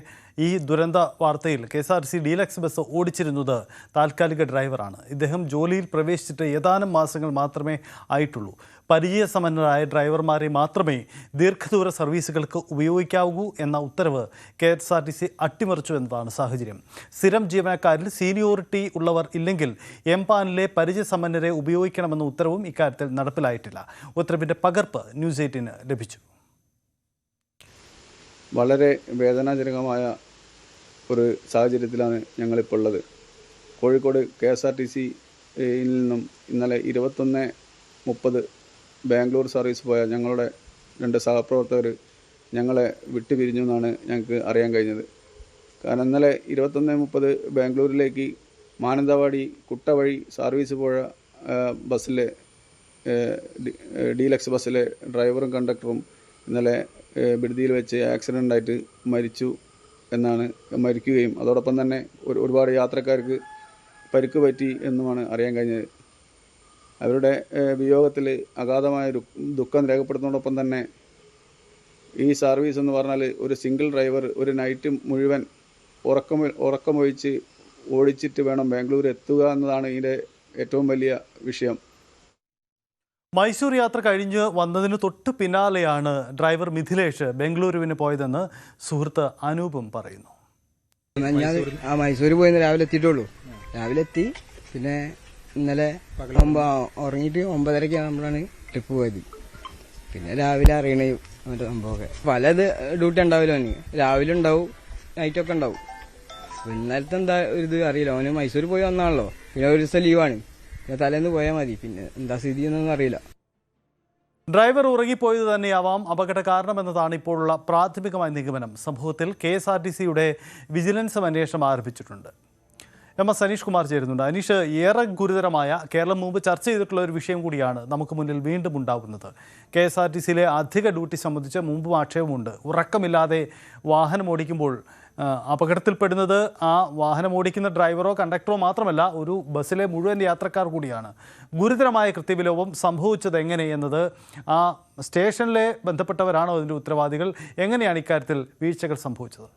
ഈ ദുരന്ത വാർത്തയിൽ KSRTC ഡീലക്സ് ബസ് ഓടിച്ചിരുന്നത് താൽക്കാലിക ഡ്രൈവറാണ്. ഇദ്ദേഹം ജോലിയിൽ പ്രവേശിച്ചിട്ട് ഏതാനും മാസങ്ങൾ മാത്രമേ ആയിട്ടുള്ളൂ. പരിചയസമ്പന്നരായ ഡ്രൈവർമാരെ മാത്രമേ ദീർഘദൂര സർവീസുകൾക്ക് ഉപയോഗിക്കാവൂ എന്ന ഉത്തരവ് KSRTC അട്ടിമറിച്ചു എന്നതാണ് സാഹചര്യം. സ്ഥിരം ജീവനക്കാരിൽ സീനിയോറിറ്റി ഉള്ളവർ ഇല്ലെങ്കിൽ എംപാനിലെ പരിചയസമ്പന്നരെ ഉപയോഗിക്കണമെന്ന ഉത്തരവും ഇക്കാര്യത്തിൽ നടപ്പിലായിട്ടില്ല. ഉത്തരവിൻ്റെ പകർപ്പ് ന്യൂസ് 8-ന് ലഭിച്ചു.
വളരെ വേദനാജനകമായ ഒരു സാഹചര്യത്തിലാണ് ഞങ്ങളിപ്പോൾ ഉള്ളത്. കോഴിക്കോട് KSRTCയിൽ നിന്നും ഇന്നലെ 21:30 ബാംഗ്ലൂർ സർവീസ് പോയ ഞങ്ങളുടെ 2 സഹപ്രവർത്തകർ ഞങ്ങളെ വിട്ടുപിരിഞ്ഞു എന്നാണ് ഞങ്ങൾക്ക് അറിയാൻ കഴിഞ്ഞത്. കാരണം ഇന്നലെ 21:30 ബാംഗ്ലൂരിലേക്ക് മാനന്തവാടി കുട്ട വഴി സർവീസ് പോയ ബസ്സിലെ ഡീലക്സ് ബസ്സിലെ ഡ്രൈവറും കണ്ടക്ടറും ഇന്നലെ ബിഡ്ദിയിൽ വെച്ച് ആക്സിഡൻ്റായിട്ട് മരിക്കുകയും അതോടൊപ്പം തന്നെ ഒരുപാട് യാത്രക്കാർക്ക് പരിക്ക് പറ്റി എന്നുമാണ് അറിയാൻ കഴിഞ്ഞത്. അവരുടെ വിയോഗത്തിൽ അഗാധമായ ദുഃഖം രേഖപ്പെടുത്തുന്നതോടൊപ്പം തന്നെ ഈ സർവീസ് എന്ന് പറഞ്ഞാൽ ഒരു സിംഗിൾ ഡ്രൈവർ ഒരു നൈറ്റ് മുഴുവൻ ഉറക്കമൊഴിച്ച് ഓടിച്ചിട്ട് വേണം ബാംഗ്ലൂർ എത്തുക എന്നതാണ് ഇതിൻ്റെ ഏറ്റവും വലിയ വിഷയം.
മൈസൂർ യാത്ര കഴിഞ്ഞ് വന്നതിന് തൊട്ട് പിന്നാലെയാണ് ഡ്രൈവർ മിഥിലേഷ് ബംഗളൂരുവിന് പോയതെന്ന് സുഹൃത്ത് അനൂപും പറയുന്നു.
ഞാൻ മൈസൂർ പോയി രാവിലെ എത്തിയിട്ടുള്ളൂ. രാവിലെ എത്തി, പിന്നെ ഇന്നലെ ഉറങ്ങിയിട്ട് 9:30 നമ്മളാണ് ട്രിപ്പ് പോയത്. പിന്നെ രാവിലെ അറിയണ മറ്റേ സംഭവമൊക്കെ പല ഡ്യൂട്ടി ഉണ്ടാവില്ല. അവന് രാവിലെ ഉണ്ടാവും, നൈറ്റൊക്കെ ഉണ്ടാവും. ഇന്നലത്തെ എന്താ ഒരു ഇത് അറിയില്ല. അവന് മൈസൂർ പോയി വന്നാണല്ലോ. പിന്നെ ഒരു ദിവസം ലീവാണ്. പിന്നെ തലേന്ന് പോയാൽ മതി. പിന്നെ എന്താ സ്ഥിതി എന്നൊന്നും അറിയില്ല.
ഡ്രൈവർ ഉറങ്ങിപ്പോയത് തന്നെയാവാം അപകട കാരണമെന്നതാണ് ഇപ്പോഴുള്ള പ്രാഥമികമായ നിഗമനം. സംഭവത്തിൽ KSRTCയുടെ വിജിലൻസ് അന്വേഷണം ആരംഭിച്ചിട്ടുണ്ട്. MS അനീഷ് കുമാർ ചേരുന്നുണ്ട്. അനീഷ്, ഏറെ ഗുരുതരമായ, കേരളം മുമ്പ് ചർച്ച ചെയ്തിട്ടുള്ള ഒരു വിഷയം കൂടിയാണ് നമുക്ക് മുന്നിൽ വീണ്ടും ഉണ്ടാകുന്നത്. KSRTCയിലെ അധിക ഡ്യൂട്ടി സംബന്ധിച്ച് മുമ്പും ആക്ഷേപമുണ്ട്. ഉറക്കമില്ലാതെ വാഹനം ഓടിക്കുമ്പോൾ അപകടത്തിൽപ്പെടുന്നത് ആ വാഹനം ഓടിക്കുന്ന ഡ്രൈവറോ കണ്ടക്ടറോ മാത്രമല്ല, ഒരു ബസ്സിലെ മുഴുവൻ യാത്രക്കാർ കൂടിയാണ്. ഗുരുതരമായ കൃത്യവിലോപം സംഭവിച്ചത് എങ്ങനെ എന്നത് ആ സ്റ്റേഷനിലെ ബന്ധപ്പെട്ടവരാണോ അതിൻ്റെ ഉത്തരവാദികൾ? എങ്ങനെയാണ് ഇക്കാര്യത്തിൽ വീഴ്ചകൾ സംഭവിച്ചത്?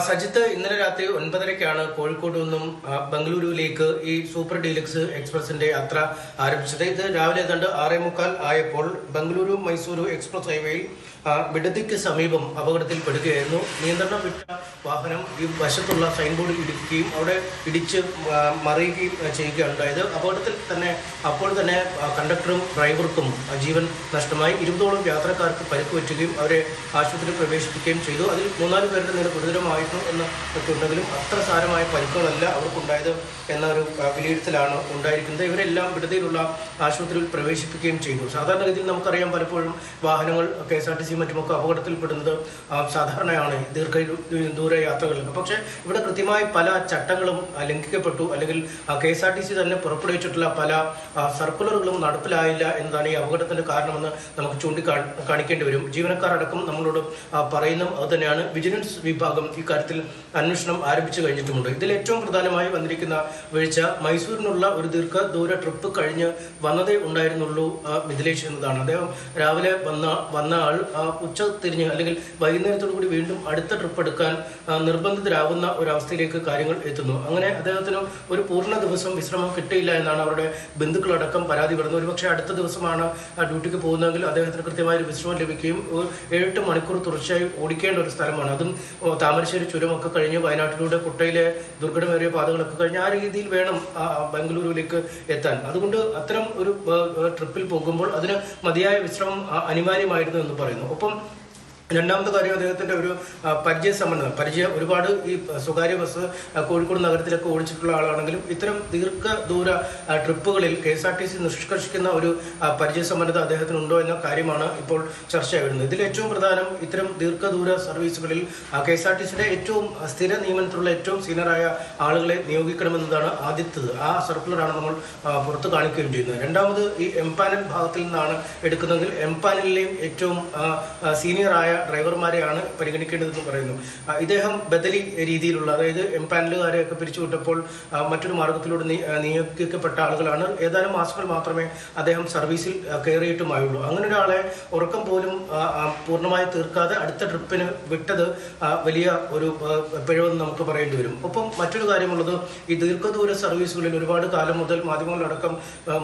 സജിത്ത്, ഇന്നലെ രാത്രി 9:30 കോഴിക്കോട് നിന്നും ബംഗളൂരുവിലേക്ക് ഈ സൂപ്പർ ഡീലക്സ് എക്സ്പ്രസിന്റെ യാത്ര ആരംഭിച്ചത്. ഇത് രാവിലെ ഏതാണ്ട് 6:45 ആയപ്പോൾ ബംഗളൂരു മൈസൂരു എക്സ്പ്രസ് ഹൈവേയിൽ ബിഡദിക്ക് സമീപം അപകടത്തിൽപ്പെടുകയായിരുന്നു. നിയന്ത്രണം വിട്ട വാഹനം ഈ വശത്തുള്ള സൈൻ ബോർഡ് ഇടിക്കുകയും അവിടെ ഇടിച്ച് മറിയുകയും ചെയ്യുകയുണ്ടായത്. അപകടത്തിൽ തന്നെ അപ്പോൾ തന്നെ കണ്ടക്ടറും ഡ്രൈവർക്കും ജീവൻ നഷ്ടമായി. 20ഓളം യാത്രക്കാർക്ക് പരിക്ക് പറ്റുകയും അവരെ ആശുപത്രിയിൽ പ്രവേശിപ്പിക്കുകയും ചെയ്തു. അതിൽ 3-4 പേരുടെ നില ഗുരുതരമായിരുന്നു എന്നൊക്കെ ഉണ്ടെങ്കിലും അത്ര സാരമായ പരിക്കുകളല്ല അവർക്കുണ്ടായത് എന്നൊരു വിലയിരുത്തലാണ് ഉണ്ടായിരിക്കുന്നത്. ഇവരെല്ലാം ബിഡദിയിലുള്ള ആശുപത്രിയിൽ പ്രവേശിപ്പിക്കുകയും ചെയ്തു. സാധാരണഗതിയിൽ നമുക്കറിയാം, പലപ്പോഴും വാഹനങ്ങൾ KSRTC മറ്റുമൊക്കെ അപകടത്തിൽപ്പെടുന്നത് സാധാരണയാണ് ദൂര യാത്രകളിൽ. പക്ഷേ ഇവിടെ കൃത്യമായി പല ചട്ടങ്ങളും ലംഘിക്കപ്പെട്ടു, അല്ലെങ്കിൽ KSRTC തന്നെ പുറപ്പെടുവിച്ചിട്ടുള്ള പല സർക്കുലറുകളും നടപ്പിലായില്ല എന്നതാണ് ഈ അപകടത്തിന്റെ കാരണമെന്ന് നമുക്ക് ചൂണ്ടിക്കാണിക്കേണ്ടി വരും. ജീവനക്കാരടക്കം നമ്മളോട് പറയുന്ന അത് തന്നെയാണ്. വിജിലൻസ് വിഭാഗം ഇക്കാര്യത്തിൽ അന്വേഷണം ആരംഭിച്ചു കഴിഞ്ഞിട്ടുമുണ്ട്. ഇതിൽ ഏറ്റവും പ്രധാനമായി വന്നിരിക്കുന്ന വീഴ്ച മൈസൂരിനുള്ള ഒരു ദീർഘദൂര ട്രിപ്പ് കഴിഞ്ഞ് വന്നതേ ഉണ്ടായിരുന്നുള്ളൂ മിഥിലേഷ് എന്നതാണ്. അദ്ദേഹം രാവിലെ വന്ന ആൾ ഉച്ച തിരിഞ്ഞ് അല്ലെങ്കിൽ വൈകുന്നേരത്തോടു കൂടി വീണ്ടും അടുത്ത ട്രിപ്പ് എടുക്കാൻ നിർബന്ധിതരാകുന്ന ഒരവസ്ഥയിലേക്ക് കാര്യങ്ങൾ എത്തുന്നു. അങ്ങനെ അദ്ദേഹത്തിന് ഒരു പൂർണ്ണ ദിവസം വിശ്രമം കിട്ടിയില്ല എന്നാണ് അവരുടെ ബന്ധുക്കളടക്കം പരാതി പറയുന്നത്. ഒരുപക്ഷെ അടുത്ത ദിവസമാണ് ഡ്യൂട്ടിക്ക് പോകുന്നതെങ്കിൽ അദ്ദേഹത്തിന് കൃത്യമായ ഒരു വിശ്രമം ലഭിക്കുകയും 7-8 മണിക്കൂർ തുടർച്ചയായി ഓടിക്കേണ്ട ഒരു സ്ഥലമാണ്. അതും താമരശ്ശേരി ചുരമൊക്കെ കഴിഞ്ഞ് വയനാട്ടിലൂടെ കുട്ടയിലെ ദുർഘടമേറിയ പാതകളൊക്കെ കഴിഞ്ഞ് ആ രീതിയിൽ വേണം ബംഗളൂരുവിലേക്ക് എത്താൻ. അതുകൊണ്ട് അത്തരം ഒരു ട്രിപ്പിൽ പോകുമ്പോൾ അതിന് മതിയായ വിശ്രമം അനിവാര്യമായിരുന്നു എന്ന് പറയുന്നു. ഒപ്പം രണ്ടാമത്തെ കാര്യം, അദ്ദേഹത്തിന്റെ ഒരു പരിചയം ഒരുപാട് ഈ സ്വകാര്യ ബസ് കോഴിക്കോട് നഗരത്തിലൊക്കെ ഓടിച്ചിട്ടുള്ള ആളാണെങ്കിലും ഇത്തരം ദീർഘദൂര ട്രിപ്പുകളിൽ KSRTC നിഷ്കർഷിക്കുന്ന ഒരു പരിചയസമ്പന്നത അദ്ദേഹത്തിനുണ്ടോ എന്ന കാര്യമാണ് ഇപ്പോൾ ചർച്ചയായി വരുന്നത്. ഇതിൽ ഏറ്റവും പ്രധാനം, ഇത്തരം ദീർഘദൂര സർവീസുകളിൽ KSRTCയുടെ ഏറ്റവും സ്ഥിര നിയമനത്തിലുള്ള ഏറ്റവും സീനിയറായ ആളുകളെ നിയോഗിക്കണമെന്നതാണ് ആദ്യത്തേത്. ആ സർക്കുലറാണ് നമ്മൾ പുറത്ത് കാണിക്കുകയും ചെയ്യുന്നത്. രണ്ടാമത്, ഈ എംപാനൽ ഭാഗത്തിൽ നിന്നാണ് എടുക്കുന്നതെങ്കിൽ എംപാനലിലെയും ഏറ്റവും സീനിയറായ ഡ്രൈവർമാരെയാണ് പരിഗണിക്കേണ്ടതെന്ന് പറയുന്നു. ഇദ്ദേഹം ബദലി രീതിയിലുള്ള, അതായത് എംപാനലുകാരെയൊക്കെ പിരിച്ചുവിട്ടപ്പോൾ മറ്റൊരു മാർഗത്തിലൂടെ നിയോഗിക്കപ്പെട്ട ആളുകളാണ്. ഏതാനും മാസങ്ങൾ മാത്രമേ അദ്ദേഹം സർവീസിൽ കയറിയിട്ടുമായുള്ളൂ. അങ്ങനെ ഒരാളെ ഉറക്കം പോലും പൂർണ്ണമായി തീർക്കാതെ അടുത്ത ട്രിപ്പിന് വിട്ടത് വലിയ ഒരു പിഴവെന്ന് നമുക്ക് പറയേണ്ടി വരും. ഒപ്പം മറ്റൊരു കാര്യമുള്ളത്, ഈ ദീർഘദൂര സർവീസുകളിൽ ഒരുപാട് കാലം മുതൽ മാധ്യമങ്ങളടക്കം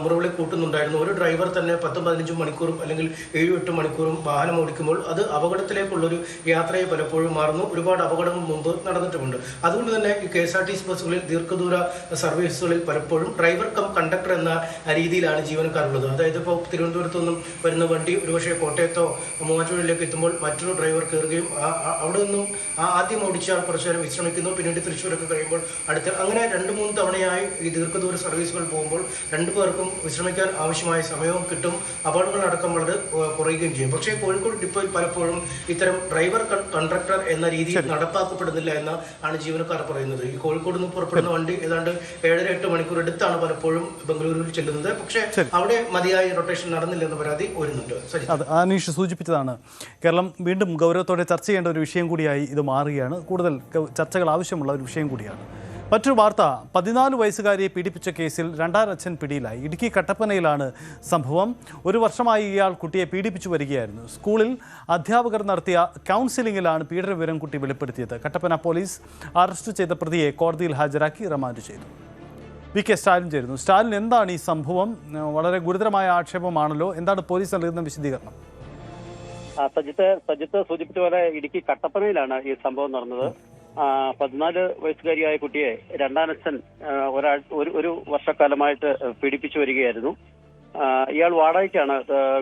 മുറവിളി കൂട്ടുന്നുണ്ടായിരുന്നു. ഒരു ഡ്രൈവർ തന്നെ 10-15 മണിക്കൂറും അല്ലെങ്കിൽ 7-8 മണിക്കൂറും വാഹനം ഓടിക്കുമ്പോൾ അത് അപകടത്തിലേക്കുള്ളൊരു യാത്രയെ പലപ്പോഴും മാറുന്നു. ഒരുപാട് അപകടങ്ങൾ മുമ്പ് നടന്നിട്ടുമുണ്ട്. അതുകൊണ്ട് തന്നെ ഈ KSRTC ബസ്സുകളിൽ ദീർഘദൂര സർവീസുകളിൽ പലപ്പോഴും ഡ്രൈവർ കം കണ്ടക്ടർ എന്ന രീതിയിലാണ് ജീവനക്കാരുള്ളത്. അതായത് ഇപ്പോൾ തിരുവനന്തപുരത്തു നിന്നും വരുന്ന വണ്ടി ഒരുപക്ഷെ കോട്ടയത്തോ മൂവാറ്റുപുഴയിലേക്ക് എത്തുമ്പോൾ മറ്റൊരു ഡ്രൈവർ കയറുകയും അവിടെ നിന്നും ആദ്യം ഓടിച്ചാൽ കുറച്ചു നേരം വിശ്രമിക്കുന്നു, പിന്നീട് തൃശ്ശൂരൊക്കെ കഴിയുമ്പോൾ അങ്ങനെ 2-3 തവണയായി ഈ ദീർഘദൂര സർവീസുകൾ പോകുമ്പോൾ 2 പേർക്കും വിശ്രമിക്കാൻ ആവശ്യമായ സമയവും കിട്ടും. അപകടങ്ങളടക്കം വളരെ കുറയുകയും ചെയ്യും. പക്ഷേ കോഴിക്കോട് ഡിപ്പോയിൽ പലപ്പോഴും ഇത്തരം ഡ്രൈവർ കണ്ടക്ടർ എന്ന രീതിയിൽ നടപ്പാക്കപ്പെടുന്നില്ല എന്നാണ് ജീവനക്കാർ പറയുന്നത്. ഈ കോഴിക്കോട് നിന്ന് പുറപ്പെടുന്ന വണ്ടി ഏതാണ്ട് 7-8 മണിക്കൂർ എടുത്താണ് പലപ്പോഴും ബംഗളൂരുവിൽ ചെല്ലുന്നത്. പക്ഷേ അവിടെ മതിയായ റൊട്ടേഷൻ നടന്നില്ലെന്ന പരാതി വരുന്നുണ്ട്.
അനീഷ് സൂചിപ്പിച്ചതാണ്. കേരളം വീണ്ടും ഗൗരവത്തോടെ ചർച്ച ചെയ്യേണ്ട ഒരു വിഷയം കൂടിയായി ഇത് മാറുകയാണ്. കൂടുതൽ ചർച്ചകൾ ആവശ്യമുള്ള ഒരു വിഷയം കൂടിയാണ്. മറ്റൊരു വാർത്ത, 14 വയസ്സുകാരിയെ പീഡിപ്പിച്ച കേസിൽ രണ്ടാനച്ഛൻ പിടിയിലായി. ഇടുക്കി കട്ടപ്പനയിലാണ് സംഭവം. 1 വർഷമായി ഇയാൾ കുട്ടിയെ പീഡിപ്പിച്ചു വരികയായിരുന്നു. സ്കൂളിൽ അധ്യാപകർ നടത്തിയ കൗൺസിലിംഗിലാണ് പീഡന വിവരം കുട്ടി വെളിപ്പെടുത്തിയത്. കട്ടപ്പന പോലീസ് അറസ്റ്റ് ചെയ്ത പ്രതിയെ കോടതിയിൽ ഹാജരാക്കി റിമാൻഡ് ചെയ്തു. VK സ്റ്റാലിൻ ചേരുന്നു. സ്റ്റാലിൻ, എന്താണ് ഈ സംഭവം? വളരെ ഗുരുതരമായ ആക്ഷേപമാണല്ലോ. എന്താണ് പോലീസ് നൽകുന്ന വിശദീകരണം?
സജിത്ത് സൂചിപ്പിച്ച പോലെ ഇടുക്കി കട്ടപ്പനയിലാണ് ഈ സംഭവം നടന്നത്. 14 വയസ്സുകാരിയായ കുട്ടിയെ രണ്ടാനച്ഛൻ ഒരു വർഷക്കാലമായിട്ട് പീഡിപ്പിച്ചു വരികയായിരുന്നു. ഇയാൾ വാടകയ്ക്കാണ്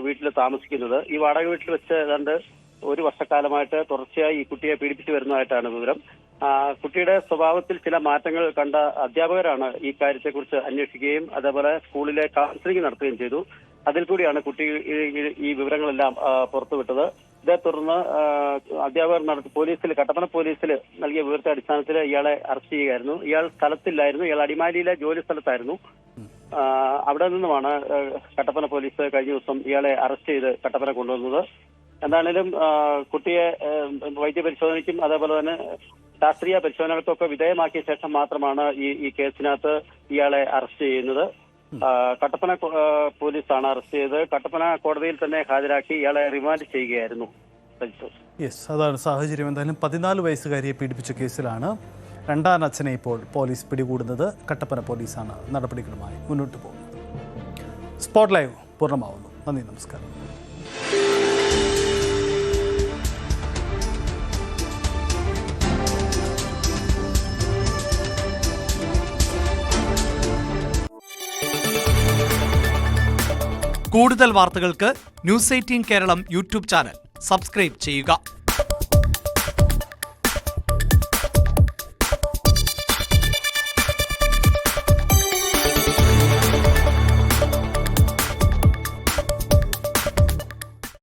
വീട്ടിൽ താമസിക്കുന്നത്. ഈ വാടക വീട്ടിൽ വെച്ച് ഏതാണ്ട് ഒരു വർഷക്കാലമായിട്ട് തുടർച്ചയായി ഈ കുട്ടിയെ പീഡിപ്പിച്ചു വരുന്നതായിട്ടാണ് വിവരം. കുട്ടിയുടെ സ്വഭാവത്തിൽ ചില മാറ്റങ്ങൾ കണ്ട അധ്യാപകരാണ് ഈ കാര്യത്തെക്കുറിച്ച് അന്വേഷിക്കുകയും അതേപോലെ സ്കൂളിലെ കൗൺസിലിംഗ് നടത്തുകയും ചെയ്തു. അതിൽ കൂടിയാണ് കുട്ടി ഈ വിവരങ്ങളെല്ലാം പുറത്തുവിട്ടത്. ഇതേ തുടർന്ന് അധ്യാപകർ പോലീസിൽ കട്ടപ്പന പോലീസിൽ നൽകിയ വിവരത്തെ അടിസ്ഥാനത്തിൽ ഇയാളെ അറസ്റ്റ് ചെയ്യുകയായിരുന്നു. ഇയാൾ സ്ഥലത്തില്ലായിരുന്നു, ഇയാൾ അടിമാലിയിലെ ജോലി സ്ഥലത്തായിരുന്നു. അവിടെ നിന്നുമാണ് കട്ടപ്പന പോലീസ് കഴിഞ്ഞ ദിവസം ഇയാളെ അറസ്റ്റ് ചെയ്ത് കട്ടപ്പന കൊണ്ടുവന്നത്. എന്താണേലും കുട്ടിയെ വൈദ്യപരിശോധനയ്ക്കും അതേപോലെ തന്നെ ശാസ്ത്രീയ പരിശോധനകൾക്കൊക്കെ വിധേയമാക്കിയ ശേഷം മാത്രമാണ് ഈ കേസിനകത്ത് ഇയാളെ അറസ്റ്റ് ചെയ്യുന്നത്. കട്ടപ്പന പോലീസാണ് അറസ്റ്റ് ചെയ്ത് കട്ടപ്പന കോടതിയിൽ തന്നെ ഹാജരാക്കി ഇയാളെ റിമാൻഡ് ചെയ്യുകയായിരുന്നു.
യെസ്, അതാണ് സാഹചര്യം. എന്തായാലും 14 വയസ്സുകാരിയെ പീഡിപ്പിച്ച കേസിലാണ് രണ്ടാം അച്ഛനെ ഇപ്പോൾ പോലീസ് പിടികൂടുന്നത്. കട്ടപ്പന പോലീസാണ് നടപടികളുമായി മുന്നോട്ട് പോകുന്നത്. സ്പോട്ട് ലൈവ് പൂർണ്ണമാവുന്നു. നന്ദി, നമസ്കാരം.
കൂടുതൽ വാർത്തകൾക്ക് news 18 Keralam YouTube channel subscribe ചെയ്യുക.